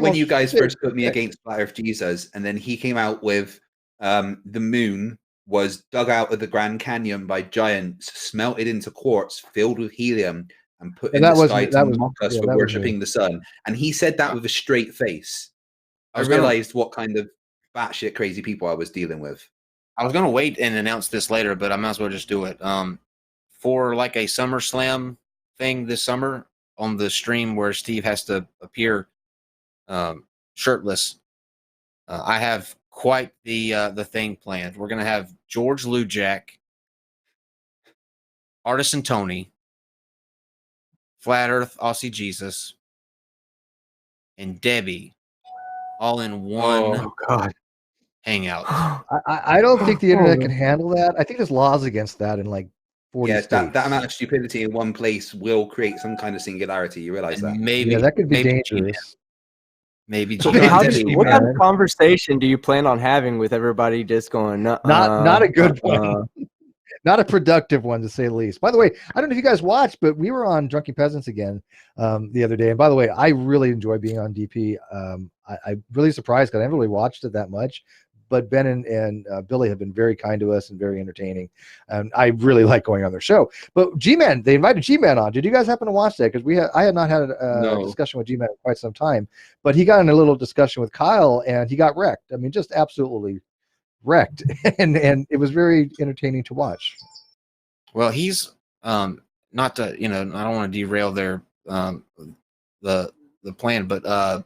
when you guys first put me against Flat Earth Jesus, and then he came out with the moon was dug out of the Grand Canyon by giants, smelted into quartz, filled with helium, and put in the sky to mock us for worshipping the sun. And he said that with a straight face. I realized what kind of batshit crazy people I was dealing with. I was going to wait and announce this later, but I might as well just do it. For like a SummerSlam thing this summer on the stream where Steve has to appear shirtless, I have quite the thing planned. We're going to have George Lujack, Artisan Tony, Flat Earth Aussie Jesus, and Debbie all in one hangout. I don't think the internet can handle that. I think there's laws against that in like 40 states. That amount of stupidity in one place will create some kind of singularity. You realize that? Maybe that could be dangerous. Maybe. What kind of conversation do you plan on having with everybody just going, not a good one. Not a productive one, to say the least. By the way, I don't know if you guys watched, but we were on Drunken Peasants again the other day. And by the way, I really enjoy being on DP. I'm really surprised because I never really watched it that much. But Ben and Billy have been very kind to us and very entertaining. And I really like going on their show. But G-Man, they invited G-Man on. Did you guys happen to watch that? Because I had not had a discussion with G-Man in quite some time. But he got in a little discussion with Kyle, and he got wrecked. I mean, just absolutely wrecked, and it was very entertaining to watch. Well, he's not to I don't want to derail their the plan, but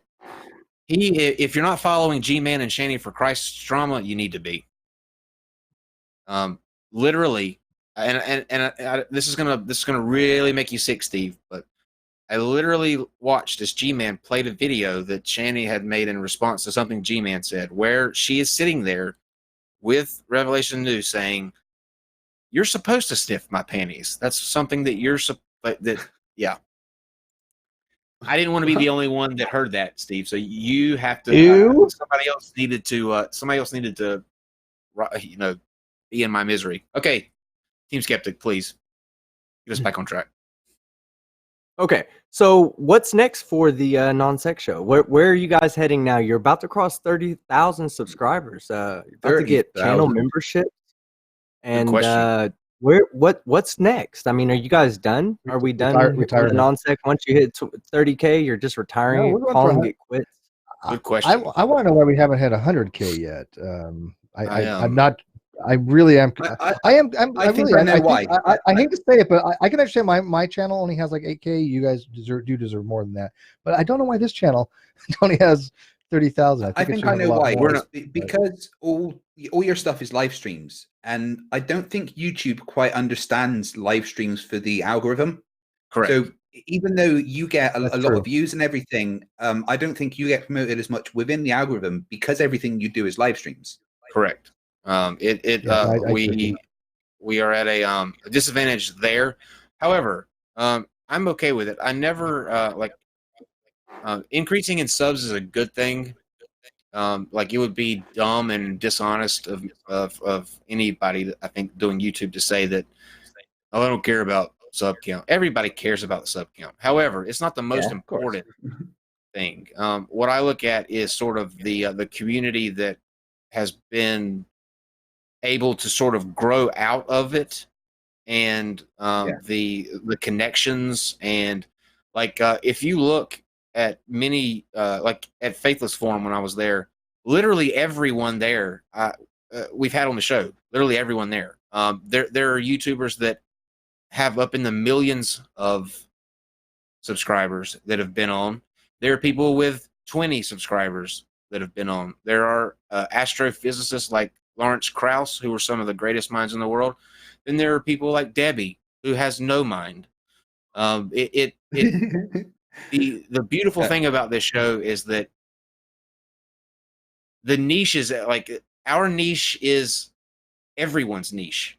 if you're not following G-Man and Shanny for Christ's drama, you need to be. Literally, and this is gonna really make you sick, Steve. But I literally watched as G-Man played a video that Shani had made in response to something G-Man said, where she is sitting there with Revelation News saying, "You're supposed to sniff my panties. That's something that yeah." I didn't want to be the only one that heard that, Steve. So you have to. Somebody else needed to, be in my misery. Okay, Team Skeptic, please get us back on track. Okay, so what's next for the non-sex show? Where are you guys heading now? You're about to cross 30,000 subscribers. You're about to get channel membership. And what's next? I mean, are you guys done? Are we done with the non-sec? Once you hit 30K, you're just retiring, calling it quits? Good question. I want to know why we haven't had 100K yet. I'm not. I really am. I am. I think I know why. I hate to say it, but I can understand my channel only has like 8K. You guys deserve more than that. But I don't know why this channel only has 30,000. I think I know why. Because all your stuff is live streams, and I don't think YouTube quite understands live streams for the algorithm. Correct. So even though you get a lot of views and everything, I don't think you get promoted as much within the algorithm because everything you do is live streams. Correct. We are at a disadvantage there. However, I'm okay with it. I never increasing in subs is a good thing. Like it would be dumb and dishonest of anybody, I think, doing YouTube to say that, oh, I don't care about sub count. Everybody cares about the sub count. However, it's not the most important thing. What I look at is sort of the community that has been able to sort of grow out of it, and the connections, and like if you look at many like at Faithless Forum when I was there, literally everyone there we've had on the show, literally everyone there. There are YouTubers that have up in the millions of subscribers that have been on. There are people with 20 subscribers that have been on. There are astrophysicists like Lawrence Krauss, who are some of the greatest minds in the world. Then there are people like Debbie, who has no mind. The beautiful thing about this show is that the niche is like our niche is everyone's niche.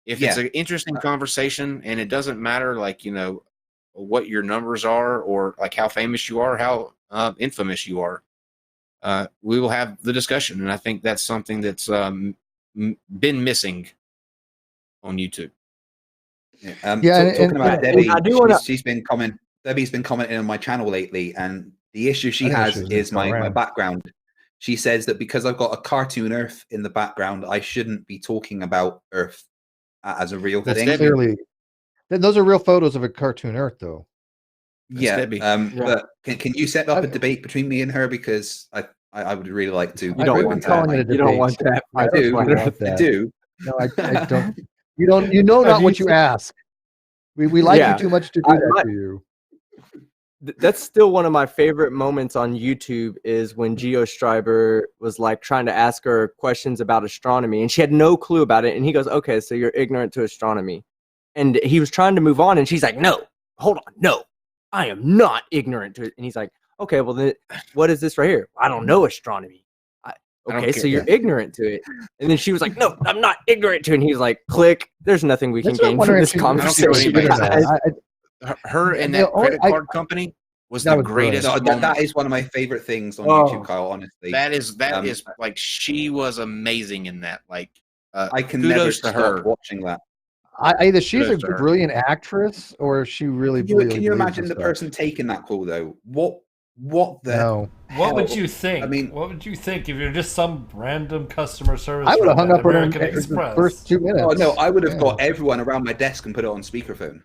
If it's an interesting conversation, and it doesn't matter, like, what your numbers are, or like how famous you are, how infamous you are, we will have the discussion. And I think that's something that's been missing on YouTube. Talking about Debbie, Debbie's been commenting on my channel lately, and the issue she has is my background. She says that because I've got a cartoon Earth in the background, I shouldn't be talking about Earth as a real thing. Clearly, those are real photos of a cartoon Earth, though. But can you set up a debate between me and her, because I would really like to. You don't want that. You don't want that. I do. No, I don't. You know not what you ask. We like you too much to do that to you. That's still one of my favorite moments on YouTube, is when GeoStriber was like trying to ask her questions about astronomy, and she had no clue about it. And he goes, "Okay, so you're ignorant to astronomy." And he was trying to move on, and she's like, "No, hold on, no, I am not ignorant to it." And he's like, "Okay, well then, what is this right here?" "I don't know astronomy." Okay, so you're ignorant to it. And then she was like, "No, I'm not ignorant to it." And he's like, "Click. There's nothing we can gain from this conversation." Her and that credit card company was the greatest. That is one of my favorite things on YouTube, Kyle. Honestly, that is like, she was amazing in that. Like, I can never stop watching that. Either she's a brilliant actress, or she really. Can you imagine the person taking that call though? What the? No. What would you think? I mean, what would you think if you're just some random customer service? I would have hung up on American Express. The first 2 minutes. Oh no, I would have got everyone around my desk and put it on speakerphone.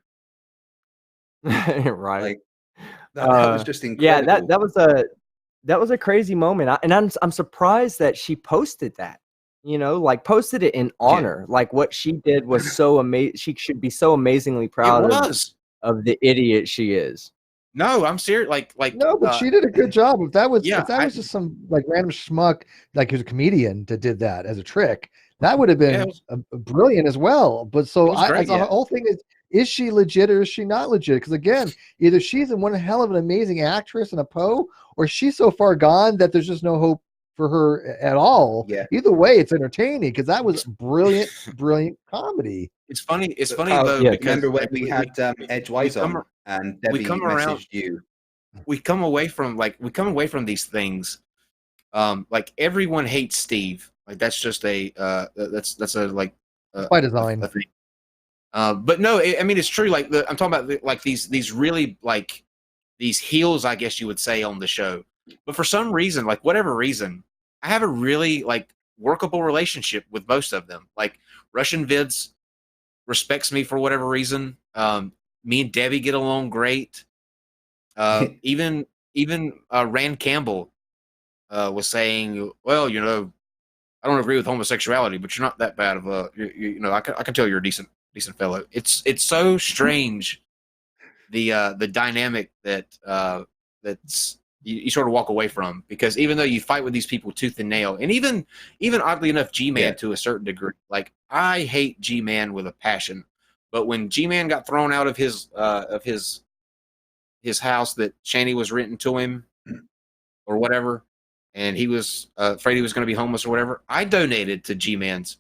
Right. Like, that was just incredible. Yeah, that was a crazy moment. I'm surprised that she posted that. Like posted it in honor. Like what she did was so amazing. She should be so amazingly proud of the idiot she is. No, I'm serious. Like no, but she did a good job. If that was just some like random schmuck, like who's a comedian that did that as a trick, That would have been brilliant as well. But so the whole thing is she legit or is she not legit? Because again, either she's one hell of an amazing actress and a Poe, or she's so far gone that there's just no hope for her at all. Yeah. Either way, it's entertaining because that was brilliant comedy. It's funny. It's funny Kyle, though. Yeah, because remember when we had Edgewise on and Debbie messaged you? We come away from these things. Like everyone hates Steve. Like that's just a that's a like by design. A thing. But no, I mean it's true. Like I'm talking about like these really like these heels, I guess you would say, on the show. But for some reason, like whatever reason, I have a really like workable relationship with most of them. Like Russian Vids respects me for whatever reason. Me and Debbie get along great. Even Rand Campbell was saying, well, you know, I don't agree with homosexuality, but you're not that bad of a, you know, I can tell you're a decent fellow. It's so strange, the dynamic that's you sort of walk away from, because even though you fight with these people tooth and nail, and even oddly enough, G-Man to a certain degree, like I hate G-Man with a passion, but when G-Man got thrown out of his house that Shanny was renting to him or whatever, and he was afraid he was going to be homeless or whatever, I donated to G-Man's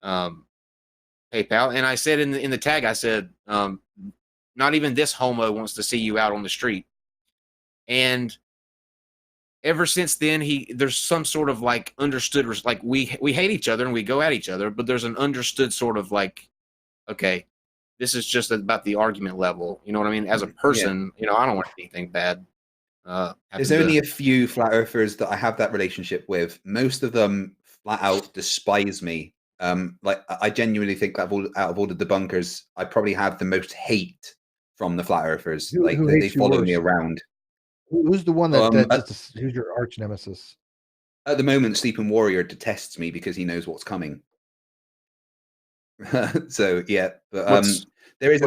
PayPal, and I said in the tag, I said, not even this homo wants to see you out on the street. And ever since then, there's some sort of like understood, like we hate each other and we go at each other, but there's an understood sort of like, okay, this is just about the argument level. You know what I mean? As a person, you know, I don't want anything bad. There's only a few flat earthers that I have that relationship with. Most of them flat out despise me. Like I genuinely think that out of all the debunkers, I probably have the most hate from the flat earthers. Like they follow me around. Who's the one who's your arch nemesis? At the moment, Sleeping Warrior detests me because he knows what's coming. So yeah, but there is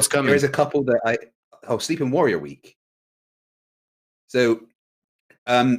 a couple that Sleeping Warrior week. So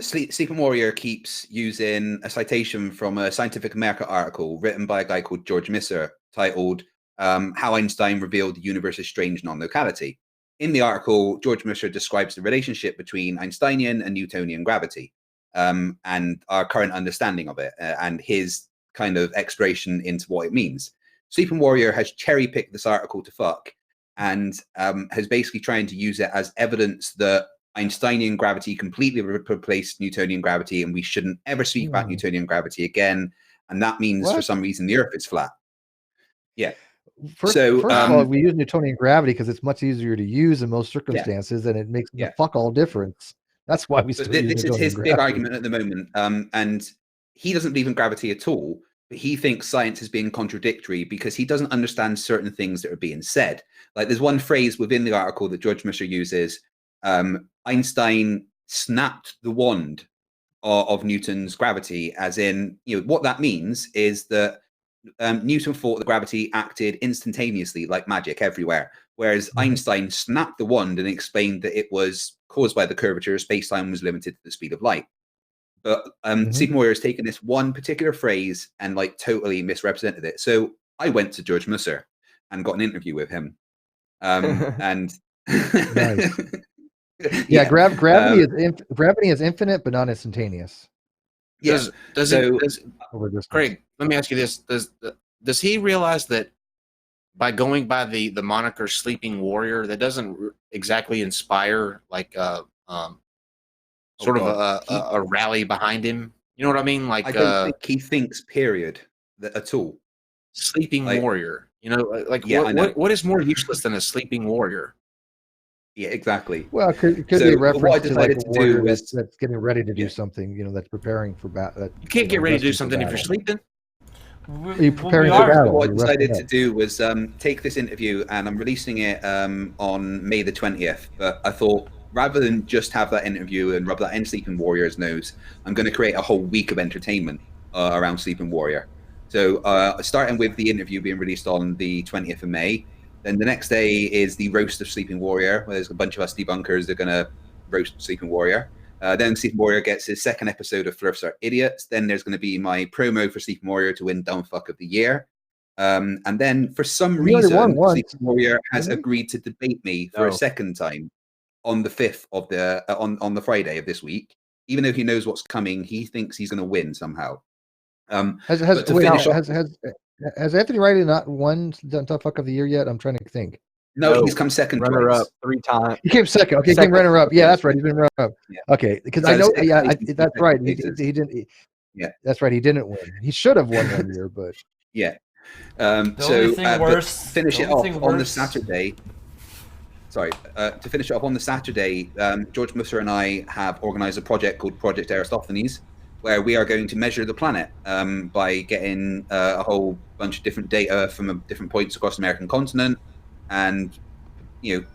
Sleeping Warrior keeps using a citation from a Scientific American article written by a guy called George Misser titled "How Einstein Revealed the Universe's Strange Non-Locality." In the article, George Misser describes the relationship between Einsteinian and Newtonian gravity, and our current understanding of it, and his kind of exploration into what it means. Sleeping Warrior has cherry-picked this article to fuck, and has basically trying to use it as evidence that Einsteinian gravity completely replaced Newtonian gravity, and we shouldn't ever speak about Newtonian gravity again. And that means for some reason the Earth is flat. Yeah. First of all, we use Newtonian gravity because it's much easier to use in most circumstances, and it makes the fuck all difference. That's why we. This is his big argument at the moment, and he doesn't believe in gravity at all. But he thinks science is being contradictory because he doesn't understand certain things that are being said. Like there's one phrase within the article that George Misser uses. Einstein snapped the wand of Newton's gravity, as in, you know, what that means is that Newton thought that gravity acted instantaneously like magic everywhere, whereas Einstein snapped the wand and explained that it was caused by the curvature. Space-time was limited to the speed of light. But Sleeping Warrior has taken this one particular phrase and like totally misrepresented it. So I went to George Misser and got an interview with him, and gravity is infinite but not instantaneous. Craig, let me ask you this: does he realize that by going by the moniker Sleeping Warrior, that doesn't exactly inspire like sort of a rally behind him? You know what I mean? Like I don't think he thinks period at all. Sleeping warrior. You know, like what is more useless than a sleeping warrior? Yeah, exactly. Well, it could be a reference to like a warrior that's getting ready to do something, you know, that's preparing for battle. You can't get ready to do something if you're sleeping. Are you preparing for battle? What I decided to do was take this interview, and I'm releasing it on May the 20th. But I thought, rather than just have that interview and rub that in Sleeping Warrior's nose, I'm going to create a whole week of entertainment around Sleeping Warrior. So starting with the interview being released on the 20th of May, then the next day is the roast of Sleeping Warrior, where there's a bunch of us debunkers that are going to roast Sleeping Warrior. Then Stephen Warrior gets his second episode of Flirfs Are Idiots. Then there's going to be my promo for Stephen Warrior to win Dumb Fuck of the Year. And then for some reason, Stephen Warrior has agreed to debate me for a second time on the 5th of the on the Friday of this week. Even though he knows what's coming, he thinks he's going to win somehow. Has Anthony Riley not won Dumb Fuck of the Year yet? I'm trying to think. No, he's come second. Runner up 3 times. He came second. Okay, he came runner up. Yeah, that's right. He's been runner up. Yeah. Okay, because I know. Yeah, that's right. He didn't. Yeah, that's right. He didn't win. He should have won one year, but yeah. Finish it off on the Saturday. Sorry, to finish it off on the Saturday, George Musser and I have organized a project called Project Aristophanes, where we are going to measure the planet by getting a whole bunch of different data from different points across the American continent, and redoing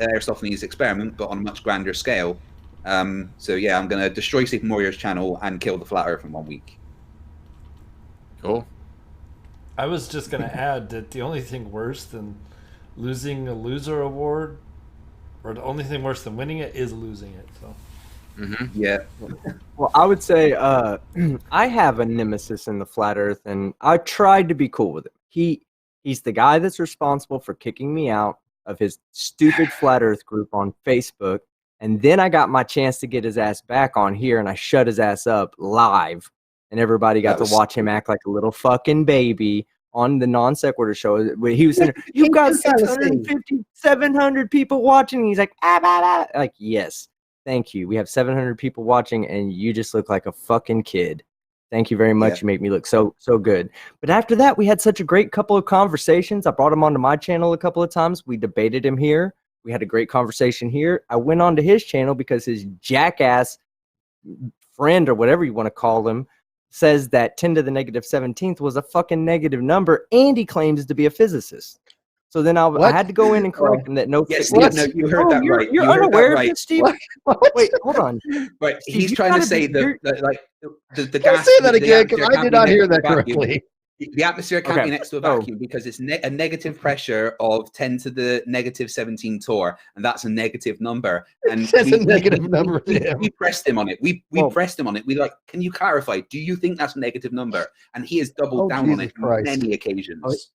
Aristophanes' experiment, but on a much grander scale. So yeah, I'm going to destroy Stephen Warrior's channel and kill the Flat Earth in 1 week. Cool. I was just going to add that the only thing worse than losing a loser award, or the only thing worse than winning it, is losing it. So. Yeah. Well, I would say I have a nemesis in the Flat Earth, and I tried to be cool with him. He's the guy that's responsible for kicking me out of his stupid Flat Earth group on Facebook, and then I got my chance to get his ass back on here, and I shut his ass up live, and everybody got to watch him act like a little fucking baby on the NonSequitur show. He was saying, "You've got 650, 700 people watching." And he's like, like, yes, thank you. We have 700 people watching, and you just look like a fucking kid. Thank you very much. Yeah. You make me look so good. But after that, we had such a great couple of conversations. I brought him onto my channel a couple of times. We debated him here. We had a great conversation here. I went onto his channel because his jackass friend, or whatever you want to call him, says that 10 to the negative 17th was a fucking negative number, and he claims to be a physicist. So then I had to go in and correct him that no. Yes, no, you heard that right. You're unaware of this, Steve? Wait, hold on. Right, he's trying to say that the gas. Say that again, because I did not hear that correctly. The atmosphere can't be next to a vacuum because it's a negative pressure of 10 to the negative 17 torr, and that's a negative number. And that's a negative number. We pressed him on it. We pressed him on it. We like, can you clarify? Do you think that's a negative number? And he has doubled down on it on many occasions.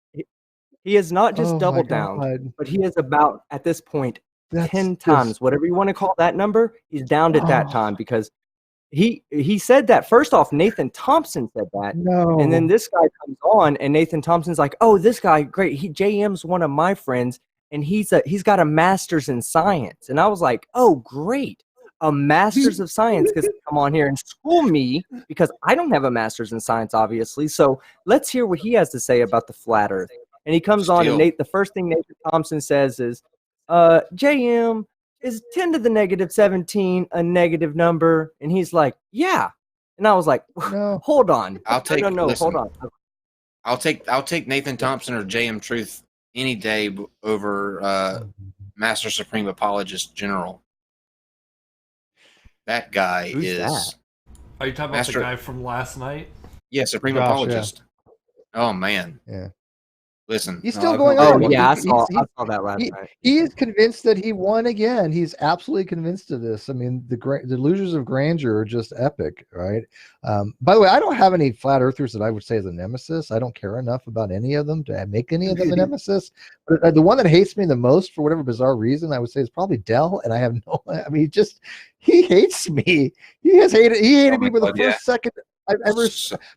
He has not just doubled down, but he is about, at this point, 10 times, whatever you want to call that number, he's downed at that time, because he said that. First off, Nathan Thompson said that. No. And then this guy comes on, and Nathan Thompson's like, "Oh, this guy, great. JM's one of my friends, and he's got a master's in science." And I was like, "Oh, great. A master's of science gets to come on here and school me, because I don't have a master's in science, obviously. So let's hear what he has to say about the flat Earth." And he comes on, and the first thing Nathan Thompson says is, "JM, is 10 to the negative 17 a negative number?" And he's like, "Yeah." And I was like, no. "Hold on. Listen, hold on. I'll take Nathan Thompson or JM Truth any day over Master Supreme Apologist General. That guy is. That? Are you talking about the guy from last night? Yeah, Supreme Apologist. Yeah. Oh man. Yeah. Listen, he's still going on. Oh yeah, I saw that last night. He is convinced that he won again. He's absolutely convinced of this. I mean, the losers of grandeur are just epic, right? By the way, I don't have any flat earthers that I would say is a nemesis. I don't care enough about any of them to make any of them a nemesis. But the one that hates me the most, for whatever bizarre reason, I would say is probably Dell. And I have no. I mean, he hates me. He hated me for the first second I've ever,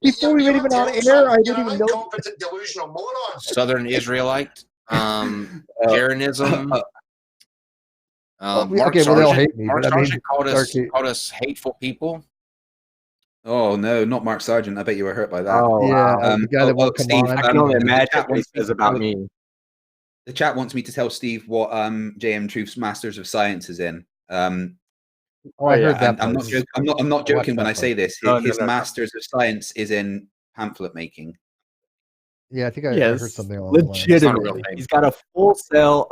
before we were even on air, I didn't even know. Delusional moron. Southern Israelite, Jeranism. Okay, well, they'll hate me. Mark Sargent called us hateful people. Oh no, not Mark Sargent. I bet you were hurt by that. Oh yeah, the guy that won't come Steve, on. I can only imagine what he says about me. The chat wants me to tell Steve what JM Truth's Masters of Science is in. I heard that. I'm not joking when I say this. His Masters of Science is in pamphlet making. Yeah, I think I heard something along legitimately. He's got a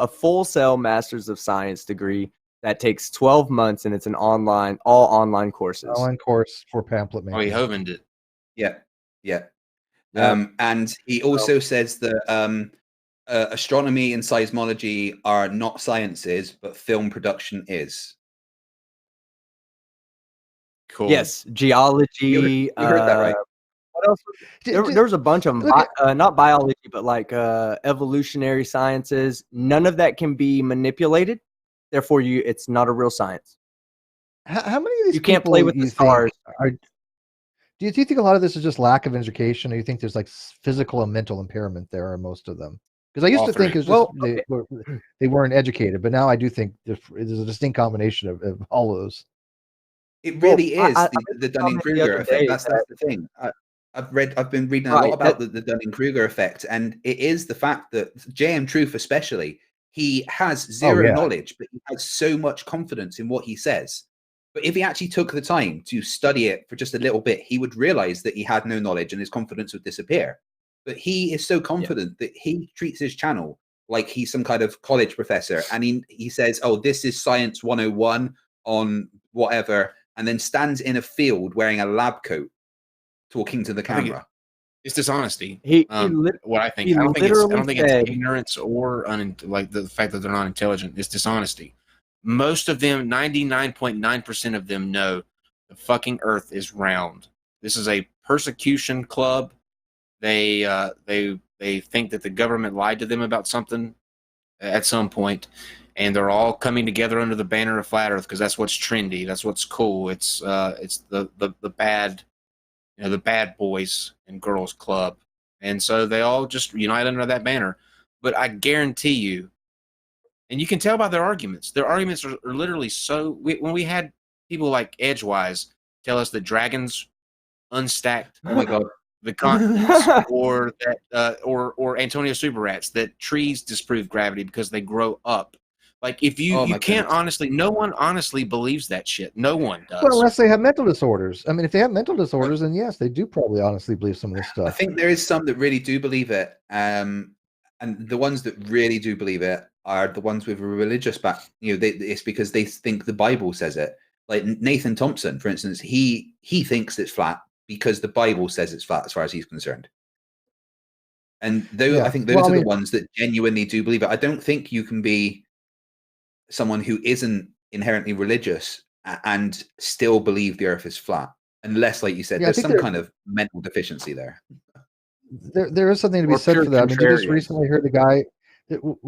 full cell Masters of Science degree that takes 12 months, and it's an all online courses. Online course for pamphlet making. Oh, he hovened it. Yeah. And he also says that astronomy and seismology are not sciences, but film production is. Cool. Yes, geology. You heard that right. What else? There's a bunch of them, not biology, but like evolutionary sciences. None of that can be manipulated. Therefore, it's not a real science. How many of these you can't play with the stars? Do you think a lot of this is just lack of education, or you think there's like physical and mental impairment there in most of them? Because I used to think it's just they weren't educated, but now I do think there's a distinct combination of all of those. It really is the Dunning-Kruger effect. That's the thing. I've been reading a lot about the Dunning-Kruger effect, and it is the fact that J.M. Truth, especially, he has zero knowledge, but he has so much confidence in what he says. But if he actually took the time to study it for just a little bit, he would realize that he had no knowledge and his confidence would disappear. But he is so confident that he treats his channel like he's some kind of college professor, and he says, "Oh, this is Science 101 on whatever," and then stands in a field wearing a lab coat talking to the camera. It's dishonesty. What I think. I don't think it's ignorance or like the fact that they're not intelligent. It's dishonesty. Most of them, 99.9% of them, know the fucking Earth is round. This is a persecution club. They think that the government lied to them about something at some point, and they're all coming together under the banner of flat Earth because that's what's trendy. That's what's cool. It's the bad. The bad boys and girls club. And so they all just unite under that banner. But I guarantee you, and you can tell by their arguments are literally so... when we had people like Edgewise tell us that dragons unstacked oh my God. the continents, or that or Antonio Super Rats, that trees disprove gravity because they grow up. Like, if you can't honestly, no one honestly believes that shit. No one does. Well, unless they have mental disorders. I mean, if they have mental disorders, then yes, they do probably honestly believe some of this stuff. I think there is some that really do believe it. And the ones that really do believe it are the ones with a religious back. It's because they think the Bible says it. Like Nathan Thompson, for instance, he thinks it's flat because the Bible says it's flat as far as he's concerned. And I think those are the ones that genuinely do believe it. I don't think you can be someone who isn't inherently religious and still believe the Earth is flat, unless, like you said, there's some kind of mental deficiency there. There is something to be said for that. I mean, you just recently heard the guy.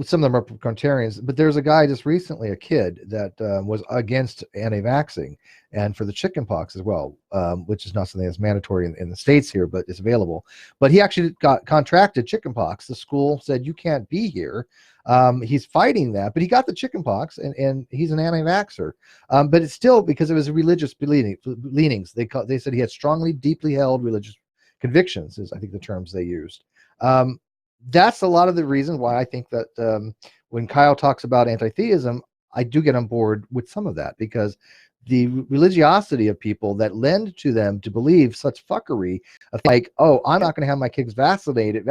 Some of them are contrarians, but there's a guy just recently, a kid that was against anti-vaxxing and for the chickenpox as well, which is not something that's mandatory in the States here, but it's available. But he actually got contracted chickenpox. The school said, "You can't be here." He's fighting that, but he got the chickenpox, and he's an anti-vaxxer. But it's still because of his religious leanings. They said he had strongly, deeply held religious convictions, is I think the terms they used. That's a lot of the reason why I think that when Kyle talks about anti-theism, I do get on board with some of that, because the religiosity of people that lend to them to believe such fuckery of like, "Oh, I'm not going to have my kids vaccinated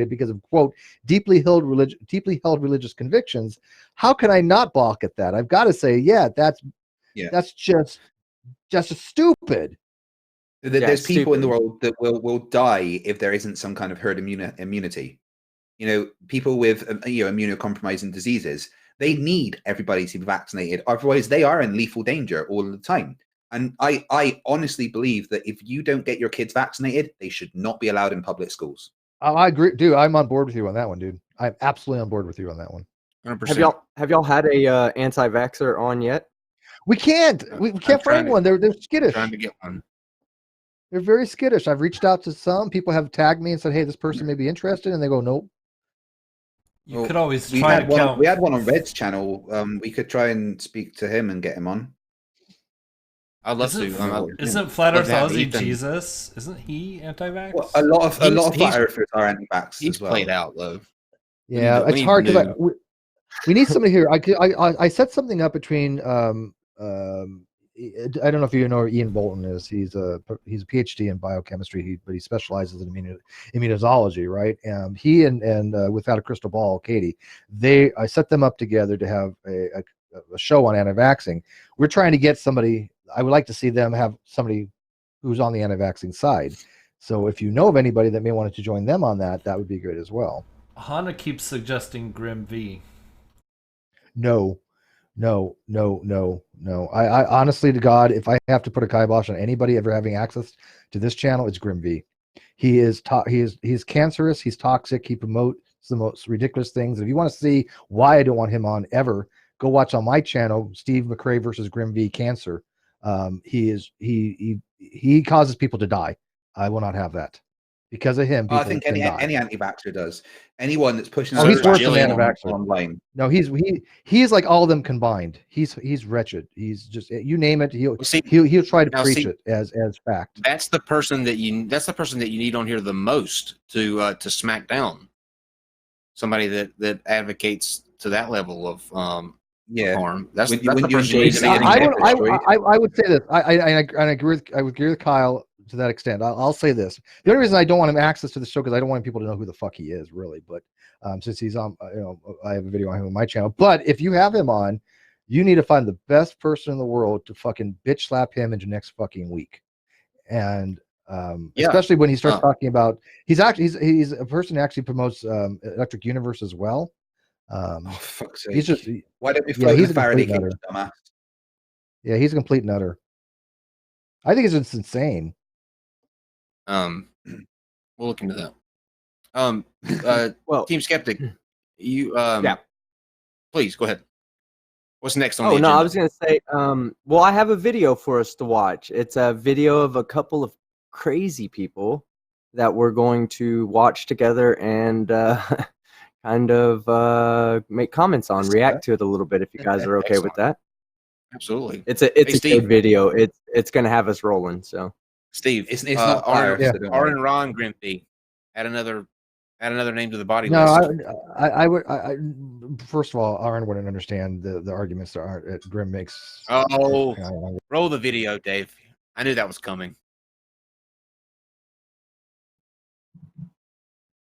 because of, quote, deeply held religious convictions." How can I not balk at that? I've got to say, that's just stupid. There's people in the world that will die if there isn't some kind of herd immunity. People with immunocompromising diseases, they need everybody to be vaccinated. Otherwise, they are in lethal danger all the time. And I honestly believe that if you don't get your kids vaccinated, they should not be allowed in public schools. I agree, dude. I'm on board with you on that one, dude. I'm absolutely on board with you on that one. 100%. Have y'all had a anti-vaxxer on yet? We can't. We can't find one. They're skittish. Trying to get one. They're very skittish. I've reached out to some people, have tagged me and said, "Hey, this person may be interested," and they go, "Nope." You could always try to count. We had one on Red's channel. We could try and speak to him and get him on. I'd love to. Isn't Flat Earth Aussie Jesus? Isn't he anti-vax? Well, a lot of Flat Earthers are anti-vax as well. He's played out though. Yeah, it's hard because we need somebody here. I set something up between I don't know if you know who Ian Bolton is. He's a PhD in biochemistry, but he specializes in immunology, right? He and Without a Crystal Ball, Katie, I set them up together to have a show on anti-vaxxing. We're trying to get somebody. I would like to see them have somebody who's on the anti-vaxxing side. So if you know of anybody that may want to join them on that, that would be great as well. Hana keeps suggesting Grim V. No, No. I honestly to God, if I have to put a kibosh on anybody ever having access to this channel, it's Grim V. He is cancerous. He's toxic. He promotes the most ridiculous things. If you want to see why I don't want him on ever, go watch on my channel, Steve McRae versus Grim V Cancer. He causes people to die. I will not have that. Because of him, I think any anti-vaxxer does. Anyone that's pushing he's worse than anti-vaxxer online. No, he's like all of them combined. He's wretched. He's just, you name it, he'll try to preach it as fact. That's the person that you need on here the most to smack down. Somebody that advocates to that level of harm. That's the person you need to I would say this. I agree with Kyle to that extent. I'll say this. The only reason I don't want him access to the show because I don't want people to know who the fuck he is, really. But since he's on, I have a video on him on my channel. But if you have him on, you need to find the best person in the world to fucking bitch slap him into next fucking week. And especially when he starts talking about he's a person who actually promotes Electric Universe as well. Fuck's sake. He's just why don't we float the Faraday cage, dumbass? Yeah, he's a complete nutter. I think it's insane. We'll look into that. Well, Team Skeptic, you please go ahead. What's next on the agenda? I was gonna say, well, I have a video for us to watch. It's a video of a couple of crazy people that we're going to watch together and kind of make comments on, react to it a little bit if you guys are okay with that. Absolutely. It's a good video. It's gonna have us rolling. So Steve, it's not R and Ron Grimpy. Add another name to the body list. I would. First of all, Aaron wouldn't understand the arguments that Grim makes. Oh, roll the video, Dave. I knew that was coming.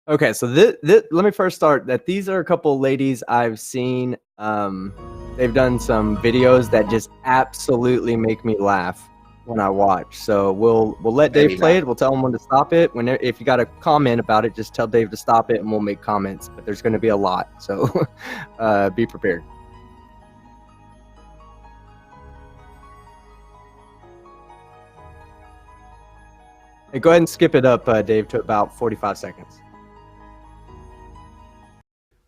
Okay, so let me first start that these are a couple of ladies I've seen. They've done some videos that just absolutely make me laugh when I watch. So we'll let Dave play it. We'll tell him when to stop it. If you got a comment about it, just tell Dave to stop it, and we'll make comments. But there's going to be a lot, so be prepared. Hey, go ahead and skip it up, Dave, to about 45 seconds.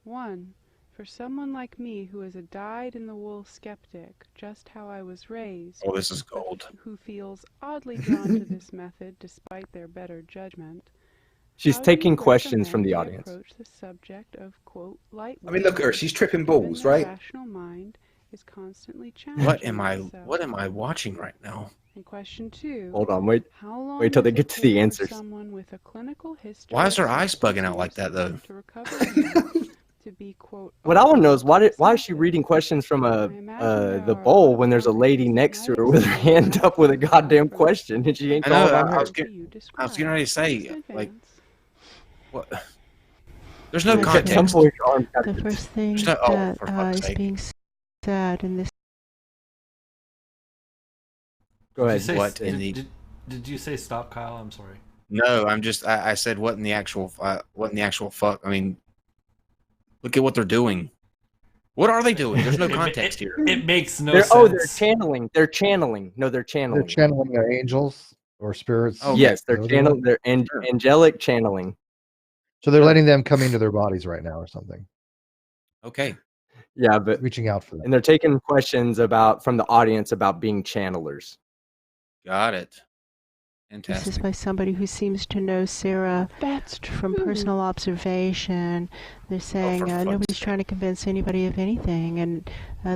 1. For someone like me who is a dyed-in-the-wool skeptic, just how I was raised, oh, this is gold, who feels oddly drawn to this method despite their better judgment. She's taking questions from the audience. Approach the subject of, quote, light. I mean, look at her. She's tripping balls, right? Rational mind is constantly challenging. What am I watching right now? And question 2. Hold on, wait till they get to the answers. Someone with a clinical history. Why is her eyes bugging out like that, though? To recover to be, quote, what I want to know is why is she reading questions from the bowl when there's a lady next to her with her hand up with a goddamn question and she ain't calling on her? I was getting ready to say, like, what? There's no context. The first thing that is being said in this. Go ahead. Did you say stop, Kyle? I'm sorry. No, I said what in the actual fuck? I mean, look at what they're doing. What are they doing? There's no context here. It makes no sense. Oh, they're channeling. They're channeling. No, they're channeling. They're channeling their angels or spirits. Oh, yes, they're channeling. They're angelic channeling. So they're letting them come into their bodies right now or something. Okay. Yeah, but reaching out for them. And they're taking questions from the audience about being channelers. Got it. Fantastic. This is by somebody who seems to know Sarah from personal observation. They're saying nobody's trying to convince anybody of anything, and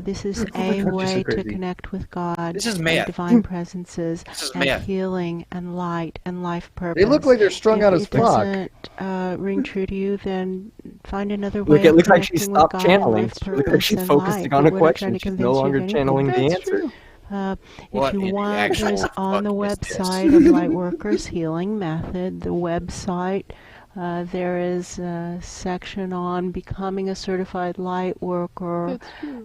this is a way to connect with God. This is and divine presences, and healing, and light, and life purpose. They look like they're strung out as fuck. If it doesn't ring true to you, then find another way. Look, it looks like she stopped channeling. It looks like she's focusing on a question. She's no longer channeling the answer. If you want, there's on the website of Lightworkers Healing Method, the website, there is a section on becoming a certified light worker.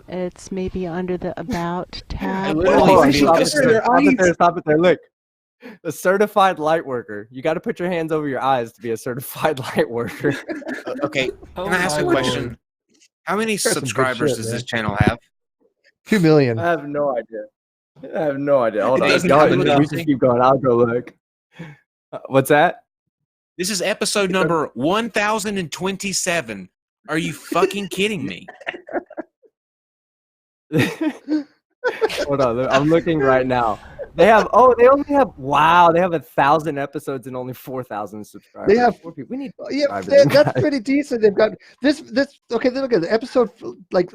It's maybe under the About tab. Stop it there. Look. A certified light worker. You got to put your hands over your eyes to be a certified light worker. Okay, can I ask a question? How many subscribers does this channel have? 2 million. I have no idea. Hold on. doesn't Y'all, have you enough. just keep going. I'll go look. What's that? This is episode number 1027. Are you fucking kidding me? Hold on. I'm looking right now. They only have 1,000 episodes and only 4,000 subscribers. They have we need that's pretty decent. They've got this okay, look at the episode like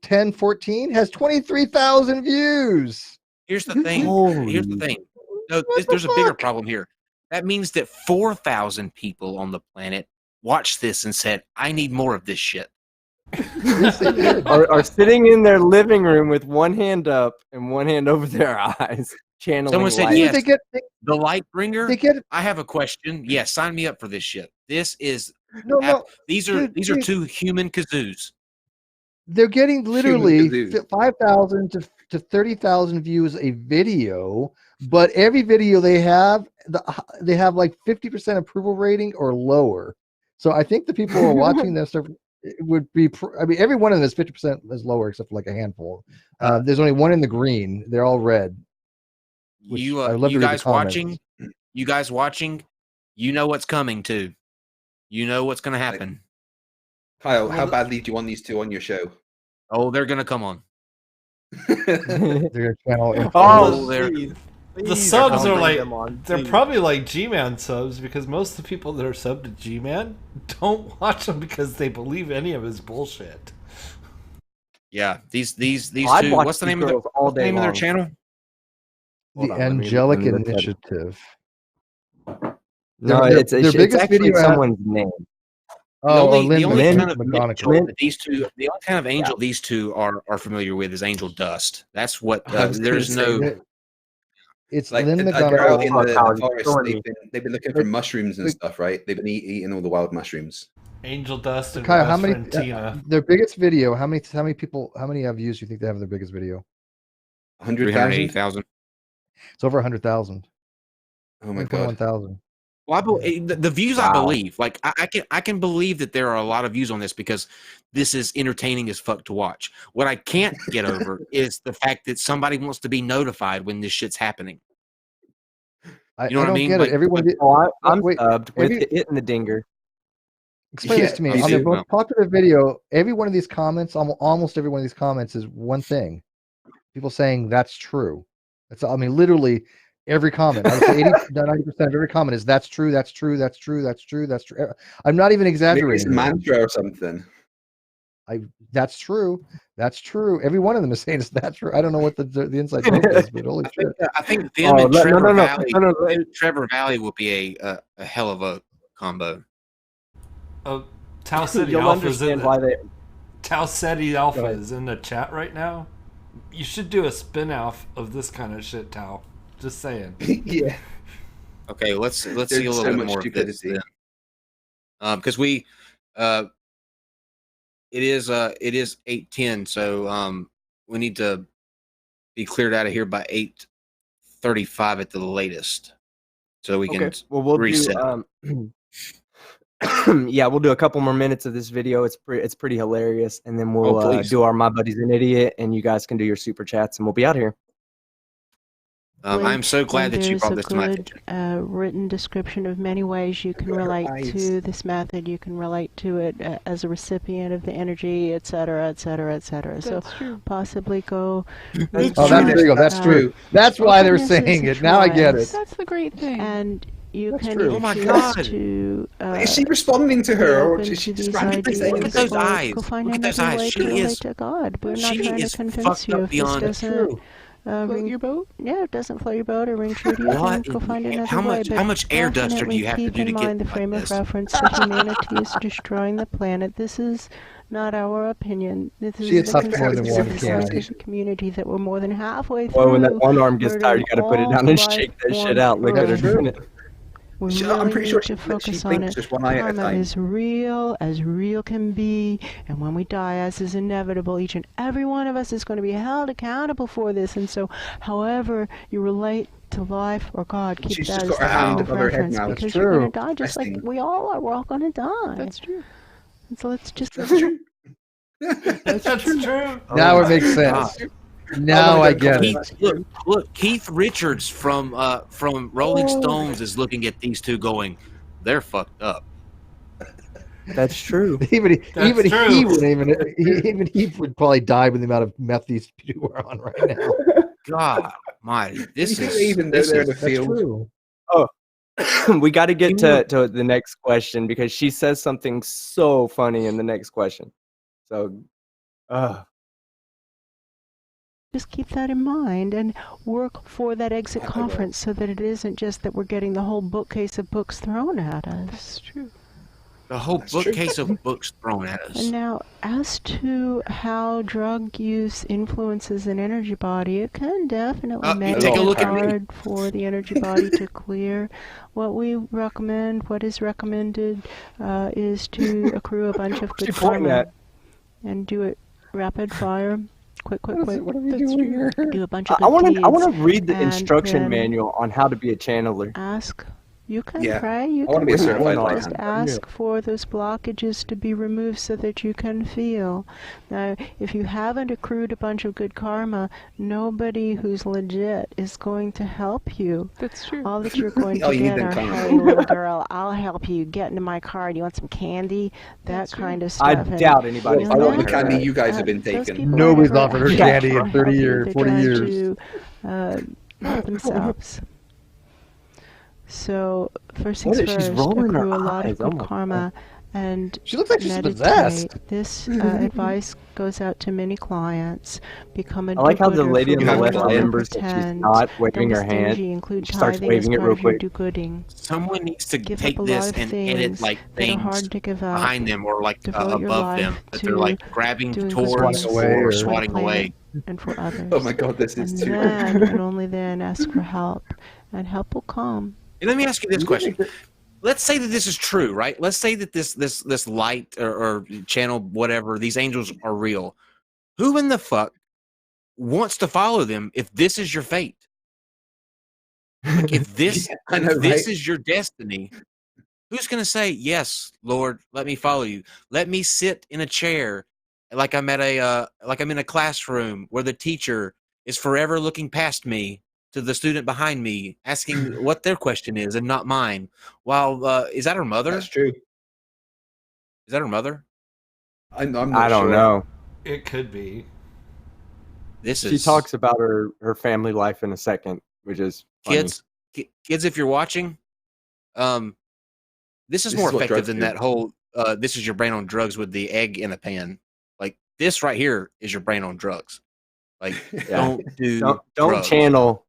10, 14 has 23,000 views. Here's the thing. No, there's a bigger problem here. That means that 4,000 people on the planet watched this and said, I need more of this shit. are sitting in their living room with one hand up and one hand over their eyes. Channeling Someone said, light. yes, the light bringer. I have a question. Yes, sign me up for this shit. This is these are two human kazoos. They're getting literally 5,000 to 30,000 views a video, but every video they have like 50% approval rating or lower. So I think the people who are watching this would be. I mean, every one of them is 50% is lower, except for like a handful. There's only one in the green. They're all red. You guys watching, you know what's coming too. You know what's going to happen. Kyle, how badly do you want these two on your show? Oh, they're going to come on. They're channel. The subs are like they're probably like G-Man subs because most of the people that are subbed to G-Man don't watch them because they believe any of his bullshit. Yeah, these two. What's the name of their channel? The Angelic Initiative. No, it's actually someone's name. The only kind of angel these two are familiar with is Angel Dust. That's what there's no. It's like a girl in the forest. They've been looking for mushrooms and stuff, right? They've been eating all the wild mushrooms. Angel Dust and Kyle, how many? Their biggest video. How many people? How many views do you think they have their biggest video? 180,000. It's over 100,000. Oh my god! 1,000. Well, the views, wow. I believe. Like I can believe that there are a lot of views on this because this is entertaining as fuck to watch. What I can't get over is the fact that somebody wants to be notified when this shit's happening. You know what I mean? Get it. Everyone, I'm subbed with it and the dinger. Explain this to me. On the most popular video, every one of these comments, almost every one of these comments is one thing. People saying that's true. That's, I mean, literally every comment. I would say 80-90% of every comment is that's true, that's true, that's true, that's true, that's true. I'm not even exaggerating. Maybe it's a mantra or something. That's true. That's true. Every one of them is saying it's that true. I don't know what the inside joke is, but holy shit. I think them and Trevor Valley will be a hell of a combo. Tau City Alpha is in Tau City Alpha is in the chat right now. You should do a spin-off of this kind of shit, Tau. Just saying. Yeah. Okay, let's see a little bit more of this then. Because it is 8:10, so we need to be cleared out of here by 8:35 at the latest, so we can reset. We'll do a couple more minutes of this video. It's pretty hilarious, and then we'll do our My Buddy's an Idiot, and you guys can do your super chats, and we'll be out here. I'm so glad that you brought this to my attention. Written description of many ways you can relate to this method. You can relate to it as a recipient of the energy, etc., etc., etc. So possibly go. There you go. That's true. That's why they're saying it. Now I get it. That's the great thing. And you can. Oh my God! Is she responding to her, or is she just randomly saying? Look at those eyes! Look at those eyes! She is. God. We're not trying to convince you if this doesn't. Float your boat? Yeah, it doesn't float your boat or ring true to you. Go find another way. How much air duster do you have to do to get keep in mind the frame of reference that humanity is destroying the planet. This is not our opinion. This is the consensus of the scientific community that we're more than halfway through. Well, when that one arm gets tired, you got to put it down and shake that shit out. Look at her doing it. We really I'm pretty sure need to focus on it. Karma is real as real can be, and when we die, as is inevitable, each and every one of us is going to be held accountable for this. And so, however you relate to life or God, keep that as the frame of reference, because you're going to die just like we all are. We're all going to die. That's true. And so let's just. That's true. Now it makes sense. Now I get it. Look, Keith Richards from Rolling Stones is looking at these two going, they're fucked up. That's true. Even he would probably die with the amount of meth these two are on right now. God mighty. This is even though they're in the field. True. Oh, we got to get to the next question because she says something so funny in the next question. So, just keep that in mind and work for that exit conference so that it isn't just that we're getting the whole bookcase of books thrown at us. That's true. The whole bookcase of books thrown at us. And now, as to how drug use influences an energy body, it can definitely make it hard for the energy body to clear. What we recommend, what is recommended, is to accrue a bunch of good karma and do it rapid fire. Quick. What are we doing here? Do a bunch of I want to read the instruction manual on how to be a channeler. Ask. You can pray. You can be a certified just ask for those blockages to be removed so that you can feel. Now, if you haven't accrued a bunch of good karma, nobody who's legit is going to help you. That's true. All that you're going to get are, hey, little girl, I'll help you. Get into my car. Do you want some candy? That kind of stuff. I doubt anybody's the candy you guys have been taking. Nobody's offered her candy in 30 years, 40 years. Help themselves. So first things first, accrue a lot of good karma and she looks like she's possessed. This advice goes out to many clients. Become a I like how the lady on the left remembers that she's not waving her hand. She starts waving it real quick. Someone needs to take this and edit like things behind them or like above them that they're like grabbing towards or swatting away. And for others. Oh my God, this is too. And only then ask for help, and help will come. And let me ask you this question. Let's say that this is true, right? Let's say that this light or channel, whatever, these angels are real. Who in the fuck wants to follow them if this is your fate? Like if this this is your destiny, who's going to say, yes, Lord, let me follow you. Let me sit in a chair like I'm in a classroom where the teacher is forever looking past me to the student behind me, asking what their question is and not mine. While is that her mother? That's true. Is that her mother? I'm not I don't sure. know. It could be. She talks about her family life in a second, which is funny. Kids, if you're watching, this is more effective than that whole. This is your brain on drugs with the egg in a pan. Like this right here is your brain on drugs. Like don't channel.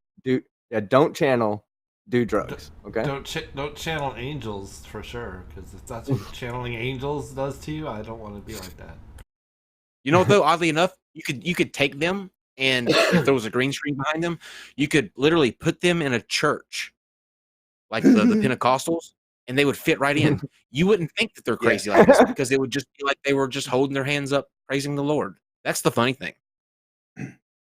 Don't channel. Do drugs. Okay. Don't channel angels for sure, because if that's what channeling angels does to you, I don't want to be like that. You know, though, oddly enough, you could take them, and if there was a green screen behind them, you could literally put them in a church, like the Pentecostals, and they would fit right in. You wouldn't think that they're crazy like this because it would just be like they were just holding their hands up, praising the Lord. That's the funny thing.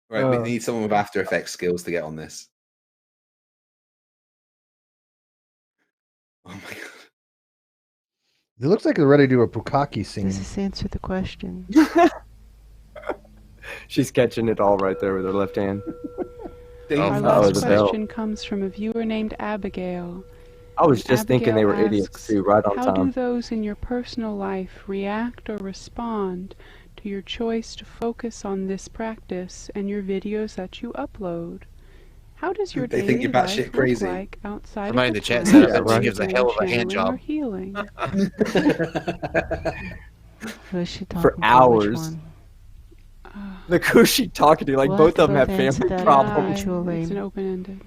Right, we need someone with After Effects skills to get on this. Oh my God. It looks like they're ready to do a Pukaki scene. Does this answer the question? She's catching it all right there with her left hand. Our last question comes from a viewer named Abigail. I was just thinking they were idiots too, right on time. How do those in your personal life react or respond to your choice to focus on this practice and your videos that you upload? How does your daily life look like outside Somebody of the chat said that she gives a hell of a hand job. Healing? For hours. Look who's she talking to? Like both of them have family problems. It's an open-ended.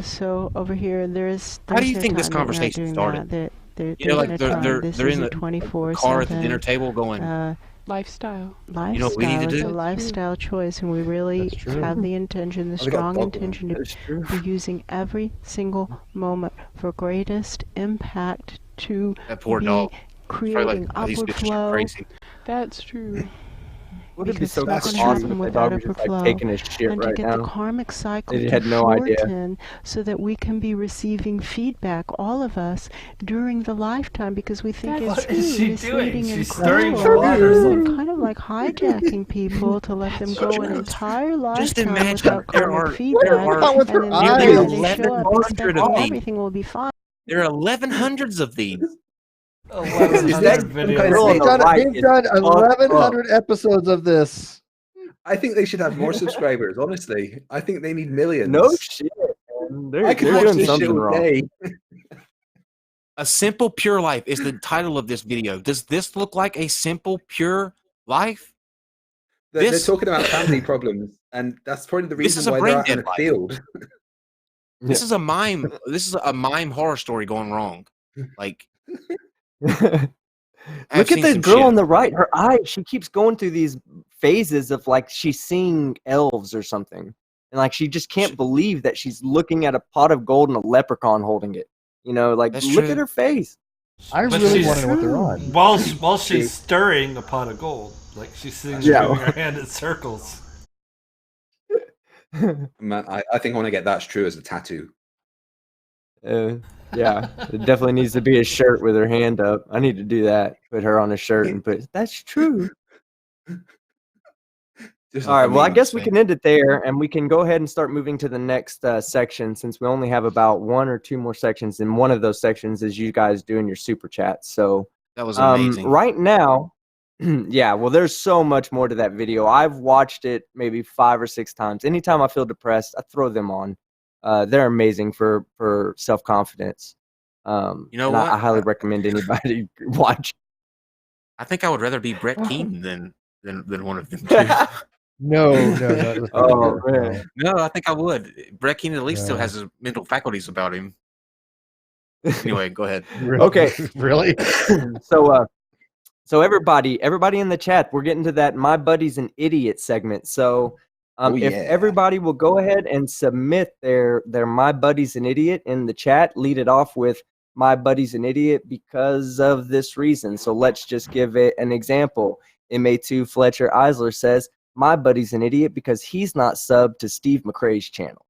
So over here, there's. How do you think this conversation started? You know, like they're in the car at the dinner table going. Lifestyle. You know what we need to do? It's a lifestyle choice, and we really have the intention, the strong intention to be using every single moment for greatest impact to be creating upward flow. That's true. Would it be so awesome if the dog was just like taking a shit and right to get now? the karmic cycle They had no idea. so that we can be receiving feedback, all of us, during the lifetime, because we think it's misleading and cruel and kind of like hijacking people to let them go an entire Just lifetime imagine without there karmic are feedback, with her and then the eyes? day they show up, expect everything will be fine. There are 1,100s of these. 1,100 videos. They've done 1,100 episodes of this. I think they should have more subscribers. Honestly, I think they need millions. No shit. I could watch this shit all day. A Simple Pure Life is the title of this video. Does this look like a simple pure life? They're talking about family problems, and that's probably the reason why they're out in the field. This is a mime. This is a mime horror story going wrong. Like, look at the girl on the right. Her eye. She keeps going through these phases of like she's seeing elves or something, and like she just can't believe that she's looking at a pot of gold and a leprechaun holding it. You know, like look at her face. I really want to know what they're on. While she's stirring a pot of gold, like she's sitting there moving her hand in circles. Man, I think I want to get "That's True" as a tattoo. Yeah, it definitely needs to be a shirt with her hand up. I need to do that. Put her on a shirt and put "That's true." All right, well, I guess we can end it there, and we can go ahead and start moving to the next section, since we only have about 1 or 2 more sections, and one of those sections is you guys doing your super chats. So that was amazing. Right now, yeah, well, there's so much more to that video. I've watched it maybe 5 or 6 times. Anytime I feel depressed, I throw them on. They're amazing for self-confidence. You know what? I highly recommend anybody watch. I think I would rather be Brett Keane than one of them two. No. Oh man. No, I think I would. Brett Keane at least still has his mental faculties about him. Anyway, go ahead. Okay. Really? So everybody in the chat, we're getting to that "My Buddy's an Idiot" segment. So if everybody will go ahead and submit their "My Buddy's an Idiot" in the chat, lead it off with "My Buddy's an Idiot because of this reason." So let's just give it an example. MA2 Fletcher Eisler says, "My buddy's an idiot because he's not subbed to Steve McRae's channel."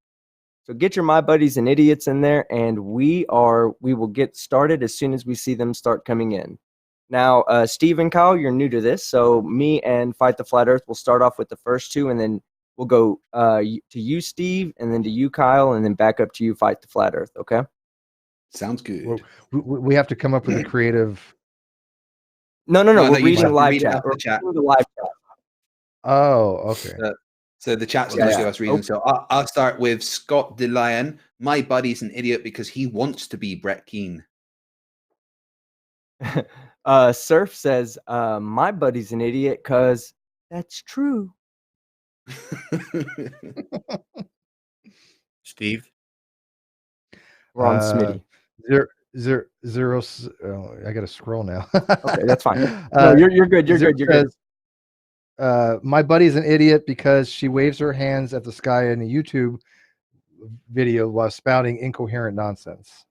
So get your "My Buddies and Idiots" in there, and we will get started as soon as we see them start coming in. Now, Steve and Kyle, you're new to this, so me and Fight the Flat Earth will start off with the first 2, and then we'll go to you, Steve, and then to you, Kyle, and then back up to you, Fight the Flat Earth. Okay? Sounds good. Well, we have to come up with a creative. No. We're reading live chat. We're reading the live chat. Oh, okay. So the chat's going to give us reasons. So I'll start with Scott DeLion. "My buddy's an idiot because he wants to be Brett Keane." Surf says, "My buddy's an idiot because that's true." Steve? We're on Smitty. Zero. Oh, I got to scroll now. Okay, that's fine. No, you're good. You're good. "My buddy's an idiot because she waves her hands at the sky in a YouTube video while spouting incoherent nonsense."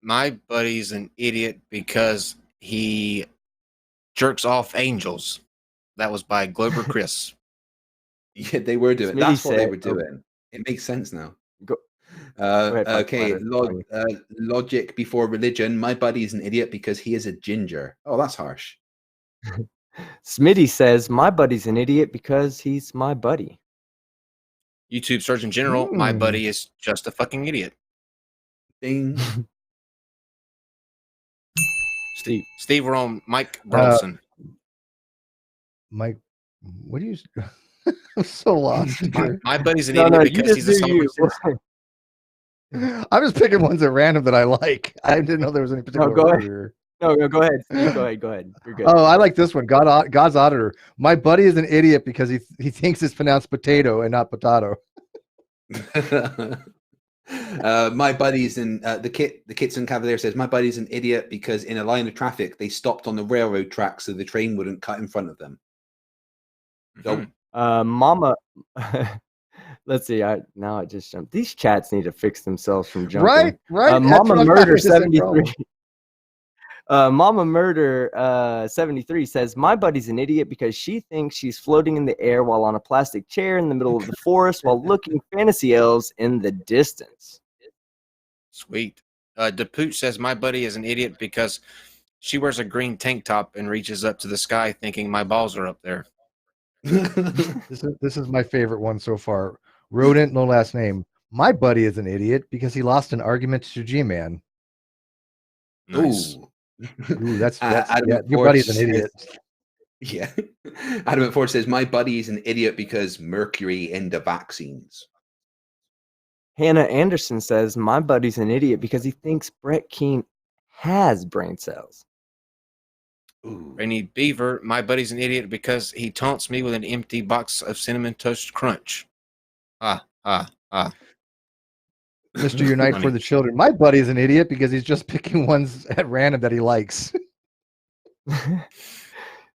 "My buddy's an idiot because he jerks off angels." That was by Glober Chris. Yeah, they were doing. That's what they were doing. It makes sense now. Go ahead, okay, Logic Before Religion. "My buddy's an idiot because he is a ginger." Oh, that's harsh. Smitty says, "My buddy's an idiot because he's my buddy." YouTube Surgeon General, "My buddy is just a fucking idiot." Ding. Steve, we're on Mike Burleson. Mike, what do you? I'm so lost here. My buddy's an idiot because he's a son of a. I'm just picking ones at random that I like. I didn't know there was any particular. No, go ahead. No, go ahead. Go ahead. You're good. Oh, I like this one. God's Auditor. "My buddy is an idiot because he thinks it's pronounced potato and not potato." My buddy's in the Kitson Cavalier says, "My buddy's an idiot because in a line of traffic they stopped on the railroad tracks so the train wouldn't cut in front of them." So, Mama, let's see. Now I just jumped. These chats need to fix themselves from jumping. Right. Mama Murder 73. Mama Murder 73 says, "My buddy's an idiot because she thinks she's floating in the air while on a plastic chair in the middle of the forest while looking fantasy elves in the distance." Sweet. DePooch says, "My buddy is an idiot because She wears a green tank top and reaches up to the sky thinking my balls are up there. This is my favorite one so far. Rodent, no last name. My buddy is an idiot because he lost an argument to G-Man. Nice. Ooh, that's yeah, your buddy's an idiot. Yeah. Adam at 4 says, my buddy is an idiot because mercury in the vaccines. Hannah Anderson says, my buddy's an idiot because he thinks Brett Keane has brain cells. Ooh. Rainy Beaver, my buddy's an idiot because he taunts me with an empty box of Cinnamon Toast Crunch. Mr. Unite for the Children. My buddy's an idiot because he's just picking ones at random that he likes.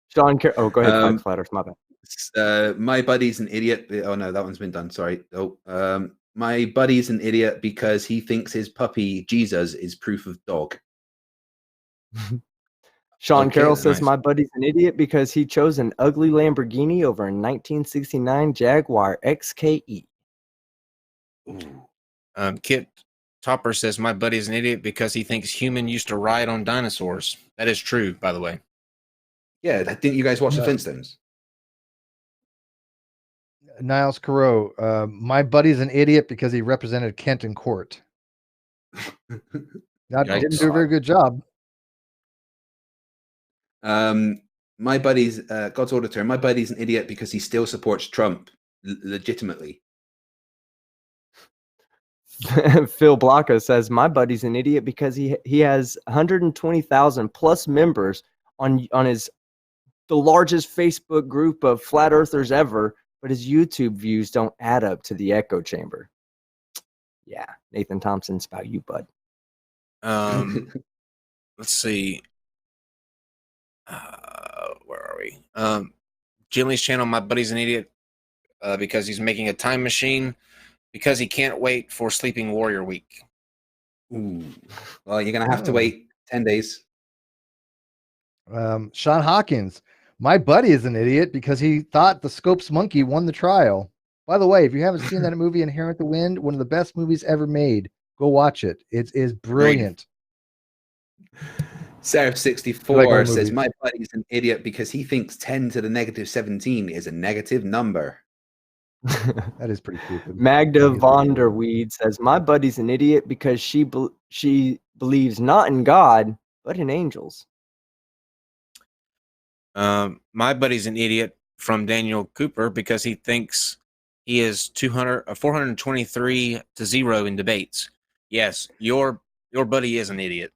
Sean, go ahead, Flatters, my bad. My buddy's an idiot. Oh no, that one's been done. Sorry. My buddy's an idiot because he thinks his puppy Jesus is proof of dog. Sean Carroll says, my buddy's an idiot because he chose an ugly Lamborghini over a 1969 Jaguar XKE. Ooh. Kit Topper says, my buddy's an idiot because he thinks human used to ride on dinosaurs. That is true, by the way. Yeah, didn't you guys watch the Flintstones? Niles Carreau, my buddy's an idiot because he represented Kent in court. That didn't do a very good job. My buddy's God's Auditor. My buddy's an idiot because he still supports Trump legitimately. Phil Blanca says, my buddy's an idiot because he has 120,000 plus members on the largest Facebook group of flat earthers ever, but his YouTube views don't add up to the echo chamber. Yeah, Nathan Thompson's about you, bud. Let's see. Where are we? Jillian's channel, my buddy's an idiot because he's making a time machine because he can't wait for Sleeping Warrior Week. Ooh. Well, you're going to have to wait 10 days. Sean Hawkins, my buddy is an idiot because he thought the Scopes monkey won the trial. By the way, if you haven't seen that movie, Inherent the Wind, one of the best movies ever made, go watch it. It is brilliant. Seraph64 says, my buddy's an idiot because he thinks 10 to the negative 17 is a negative number. That is pretty stupid. Magda Vonderweed says, my buddy's an idiot because she believes not in God, but in angels. My buddy's an idiot from Daniel Cooper because he thinks he is 423 to 0 in debates. Yes, your buddy is an idiot.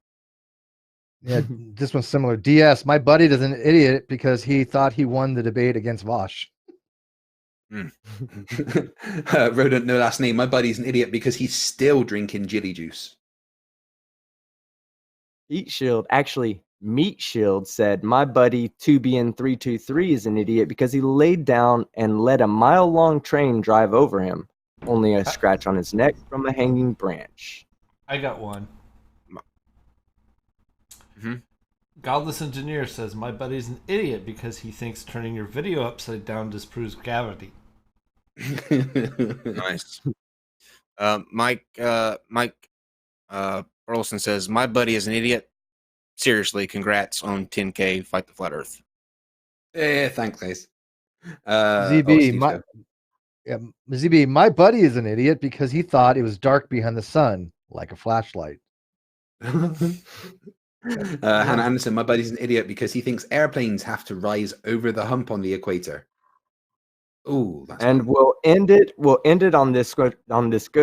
Yeah, this one's similar. DS, my buddy is an idiot because he thought he won the debate against Vosh. Rodent, no last name. My buddy's an idiot because he's still drinking jelly juice. Meat Shield said, my buddy 2BN323 is an idiot because he laid down and let a mile-long train drive over him. Only a scratch on his neck from a hanging branch. I got one. Godless Engineer says, my buddy's an idiot because he thinks turning your video upside down disproves gravity. Nice. Mike Burleson says, my buddy is an idiot. Seriously, congrats on 10K Fight the Flat Earth. Yeah, thanks, guys. ZB, my buddy is an idiot because he thought it was dark behind the sun, like a flashlight. Hannah Anderson, my buddy's an idiot because he thinks airplanes have to rise over the hump on the equator. Ooh, and funny. We'll end it on this good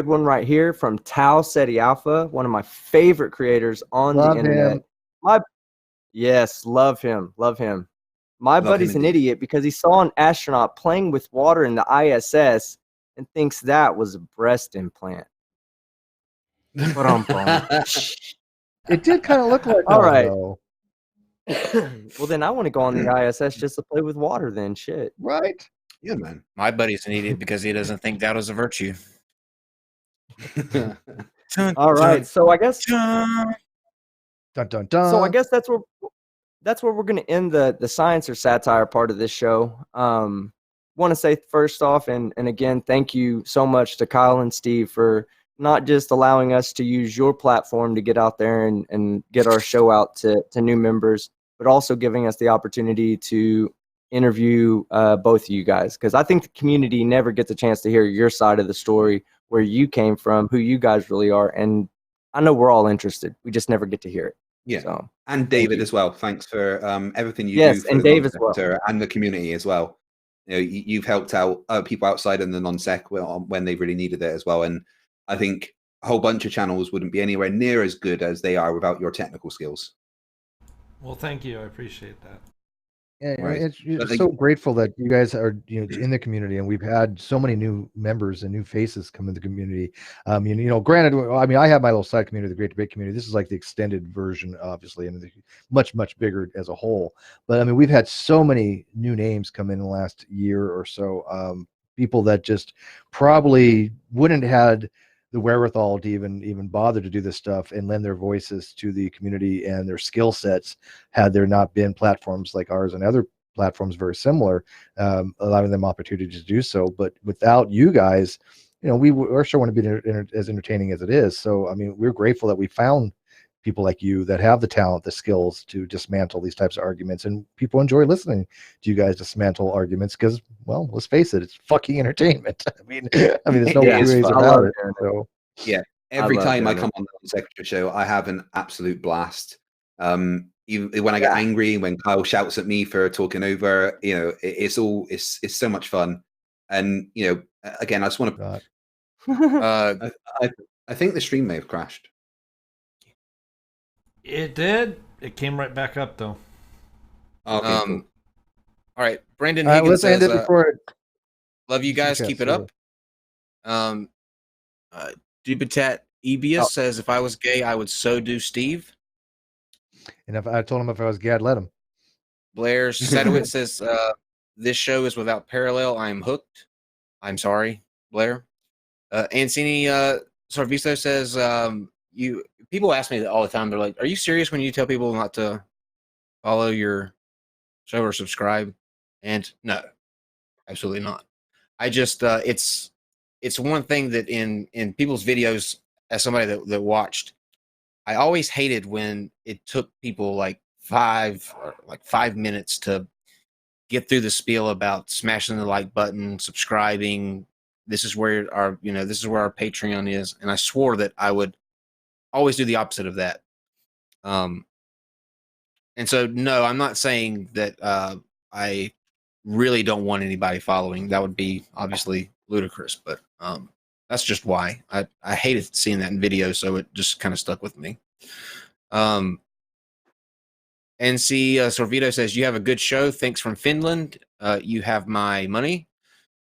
one right here from Tau Ceti Alpha, one of my favorite creators on the internet. Love him. My buddy's an idiot because he saw an astronaut playing with water in the ISS and thinks that was a breast implant. It did kind of look like all that, right. Though. Well, then I want to go on the ISS just to play with water. Then shit, right? Yeah, man. My buddy's an idiot because he doesn't think that was a virtue. All right, so I guess. Dun, dun, dun. So I guess that's where we're going to end the science or satire part of this show. Want to say first off, and again, thank you so much to Kyle and Steve for not just allowing us to use your platform to get out there and get our show out to new members, but also giving us the opportunity to interview both of you guys. Because I think the community never gets a chance to hear your side of the story, where you came from, who you guys really are. And I know we're all interested. We just never get to hear it. Yeah. So, and David as well. Thanks for everything you do for and the Dave as well. and the community as well. You know, you've helped out people outside in the non-sec when they really needed it as well. And I think a whole bunch of channels wouldn't be anywhere near as good as they are without your technical skills. Well, thank you. I appreciate that. Yeah, right. It's so grateful that you guys are in the community, and we've had so many new members and new faces come in the community. Granted, I mean, I have my little side community, the Great Debate community. This is like the extended version, obviously, and much bigger as a whole. But I mean, we've had so many new names come in the last year or so. People that just probably wouldn't had the wherewithal to even bother to do this stuff and lend their voices to the community and their skill sets, had there not been platforms like ours and other platforms very similar, allowing them opportunities to do so. But without you guys, our show wouldn't be as entertaining as it is. So I mean, we're grateful that we found people like you that have the talent, the skills to dismantle these types of arguments, and people enjoy listening to you guys dismantle arguments because, well, let's face it, it's fucking entertainment. I mean, there's no two ways about it. So yeah, every time I come on the NonSequitur show, I have an absolute blast. Even when I get angry, when Kyle shouts at me for talking over, it's so much fun. And again, I just want to. I think the stream may have crashed. It did. It came right back up, though. Okay, cool. All right. Brandon Higgins says, end it before love you guys. Keep it up. Dubitat Ebius says, if I was gay, I would so do Steve. And if I told him if I was gay, I'd let him. Blair Sadowitz says, this show is without parallel. I am hooked. I'm sorry, Blair. Ancini Sorvisto says, people ask me all the time. They're like, "Are you serious when you tell people not to follow your show or subscribe?" And no, absolutely not. I just it's one thing that in people's videos, as somebody that watched, I always hated when it took people like 5 minutes to get through the spiel about smashing the like button, subscribing. This is where our Patreon is, and I swore that I would always do the opposite of that. And so, no, I'm not saying that I really don't want anybody following. That would be obviously ludicrous, but that's just why. I hated seeing that in videos, so it just kind of stuck with me. NC Sorvito says, you have a good show. Thanks from Finland. You have my money.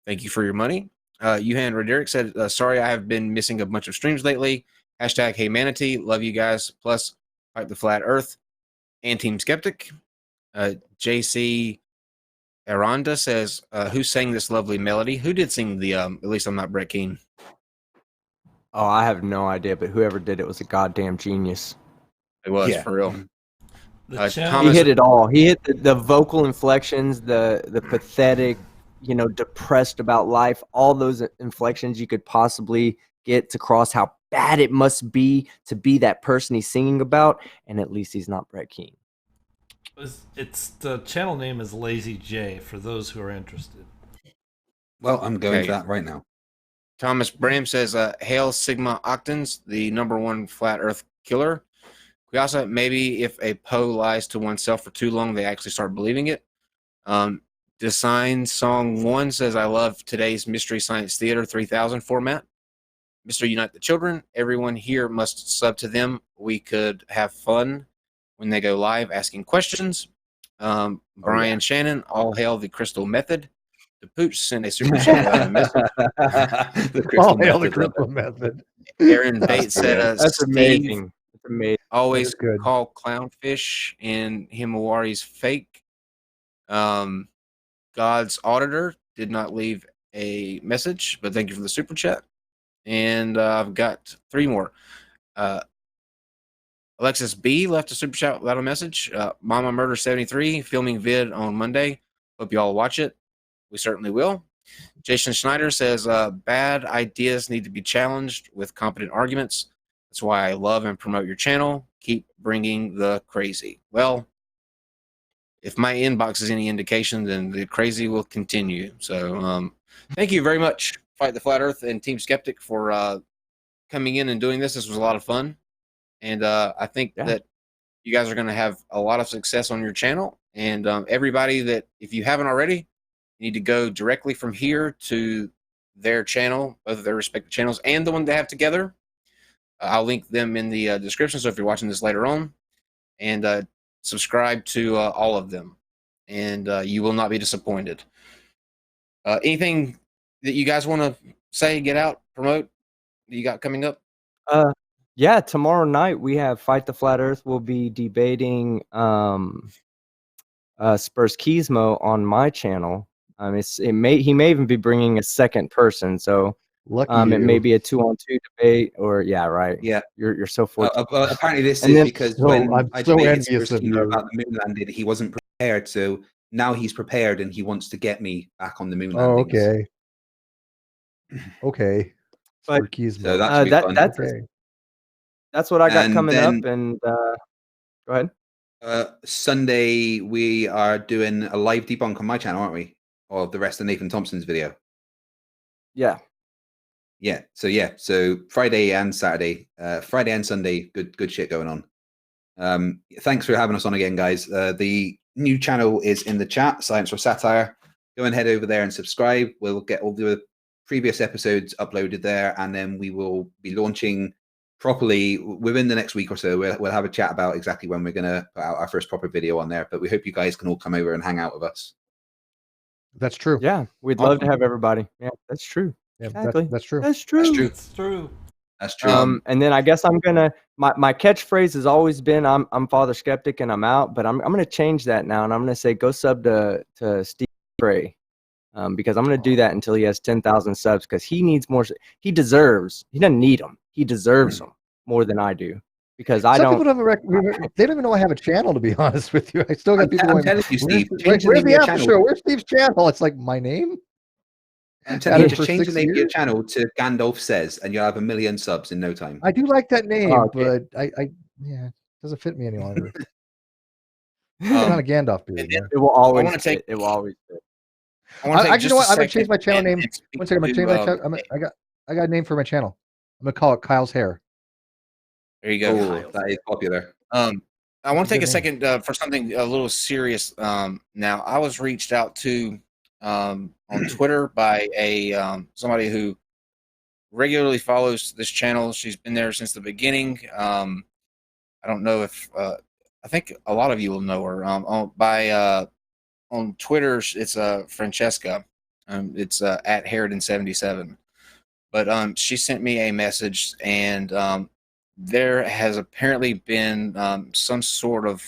Thank you for your money. Johan Roderick said, sorry, I have been missing a bunch of streams lately. Hashtag Hey Manatee. Love you guys. Plus, fight the flat earth. And Team Skeptic. JC Aranda says, who sang this lovely melody? Who did sing the, at least I'm not Brett Keane. Oh, I have no idea, but whoever did it was a goddamn genius. It was, for real. He hit it all. He hit the vocal inflections, the pathetic, depressed about life, all those inflections you could possibly get to cross how bad it must be to be that person he's singing about, and at least he's not Brett Keane. It's the channel name is Lazy J for those who are interested. Well, I'm going to that right now. Thomas Bram says, Hail Sigma Octans, the #1 flat earth killer. Kuyasa, maybe if a Poe lies to oneself for too long, they actually start believing it. Design Song 1 says, I love today's Mystery Science Theater 3000 format. Mr. Unite the Children, everyone here must sub to them. We could have fun when they go live asking questions. Brian Shannon, all hail the Crystal Method. The Pooch sent a super chat message. All hail the Crystal Method. Aaron Bates said, that's amazing. That's amazing. Always call clownfish and Himawari's fake. God's Auditor did not leave a message, but thank you for the super chat. And I've got 3 more. Alexis B left a super chat without a message. Mama Murder 73 filming vid on Monday. Hope you all watch it. We certainly will. Jason Schneider says, bad ideas need to be challenged with competent arguments. That's why I love and promote your channel. Keep bringing the crazy. Well, if my inbox is any indication, then the crazy will continue. So thank you very much, Fight the Flat Earth and Team Skeptic, for coming in and doing this. This was a lot of fun. And I think that you guys are going to have a lot of success on your channel. And everybody that, if you haven't already, you need to go directly from here to their channel, both of their respective channels and the one they have together. I'll link them in the description. So if you're watching this later on, and subscribe to all of them, and you will not be disappointed. Anything that you guys want to say, get out, promote, that you got coming up? Yeah, tomorrow night we have Fight the Flat Earth. We'll be debating Spurs Keysmo on my channel. He may even be bringing a second person, so it may be a 2-on-2 debate, or you're so fortunate. Apparently this is because when I debated Spurs Keysmo about the moon landing, he wasn't prepared, so now he's prepared and he wants to get me back on the moon landings. Okay. But so that should be fun. That's what I got coming up, and go ahead. Sunday we are doing a live debunk on my channel, aren't we? Or the rest of Nathan Thompson's video. Yeah. So Friday and Saturday, Friday and Sunday, good shit going on. Thanks for having us on again, guys. The new channel is in the chat, Science for Satire. Go and head over there and subscribe. We'll get all the previous episodes uploaded there, and then we will be launching properly within the next week or so. We'll have a chat about exactly when we're going to put out our first proper video on there, but we hope you guys can all come over and hang out with us. That's true. Yeah, we'd love to have everybody. Yeah, that's true. Yeah, exactly. That's true. That's true. That's true. That's true. And then I guess I'm gonna my catchphrase has always been I'm Father Skeptic and I'm out, but I'm gonna change that now, and I'm gonna say go sub to Steve Gray, because I'm gonna do that until he has 10,000 subs, because he needs more. He doesn't need them. He deserves them more than I do. Because Some people don't they don't even know I have a channel, to be honest with you. I still got people going, telling you, Steve, where's the after show? Where's Steve's channel? It's like, my name? I'm telling you, just change the name of your channel to Gandalf Says, and you'll have 1 million subs in no time. I do like that name, but it doesn't fit me any longer. I'm not a Gandalf dude. It will always fit. It will always fit. You know what? I'm gonna change my channel name. One second, I'm gonna change my channel. I got a name for my channel. I'm gonna call it Kyle's Hair. There you go. Cool. That is popular. I want to take a second for something a little serious. Now, I was reached out to on Twitter by somebody who regularly follows this channel. She's been there since the beginning. I don't know if I think a lot of you will know her. On Twitter, it's Francesca. It's at Harridan77. But she sent me a message, and there has apparently been some sort of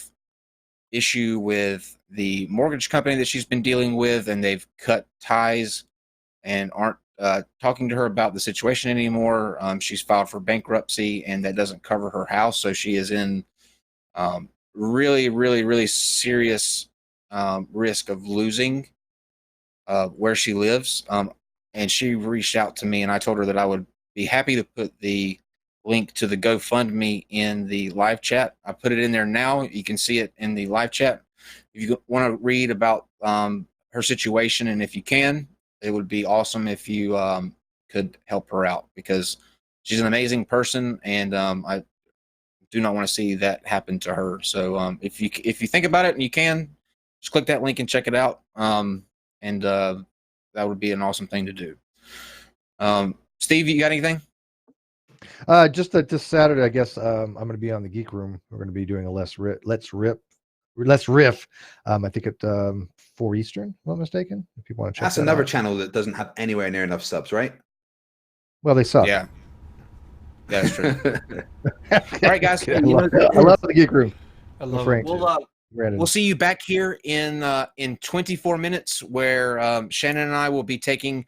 issue with the mortgage company that she's been dealing with, and they've cut ties and aren't talking to her about the situation anymore. She's filed for bankruptcy, and that doesn't cover her house, so she is in really, really, really serious risk of losing where she lives. And she reached out to me, and I told her that I would be happy to put the link to the GoFundMe in the live chat. I put it in there now. You can see it in the live chat. If you want to read about her situation, and if you can, it would be awesome if you could help her out, because she's an amazing person, and I do not want to see that happen to her. So if you think about it and you can, just click that link and check it out. And that would be an awesome thing to do. Steve, you got anything? Just that this Saturday, I guess I'm going to be on the Geek Room. We're going to be doing a Let's Riff. I think at 4 Eastern, if I'm not mistaken. If people want to check that's another channel that doesn't have anywhere near enough subs, right? Well, they suck. Yeah, that's true. All right, guys. I love the Geek Room. I love Frank. We'll see you back here in 24 minutes, where Shannon and I will be taking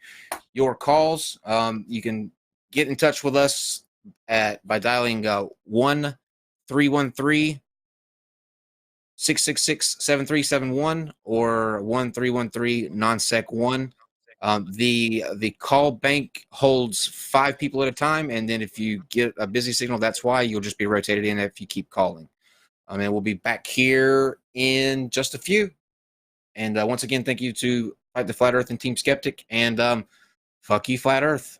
your calls. You can get in touch with us by dialing 1-313-666-7371 or 1-313-NonSec1. The call bank holds 5 people at a time, and then if you get a busy signal, that's why you'll just be rotated in if you keep calling. And we'll be back here in just a few. And once again, thank you to Fight the Flat Earth and Team Skeptic, and fuck you, Flat Earth.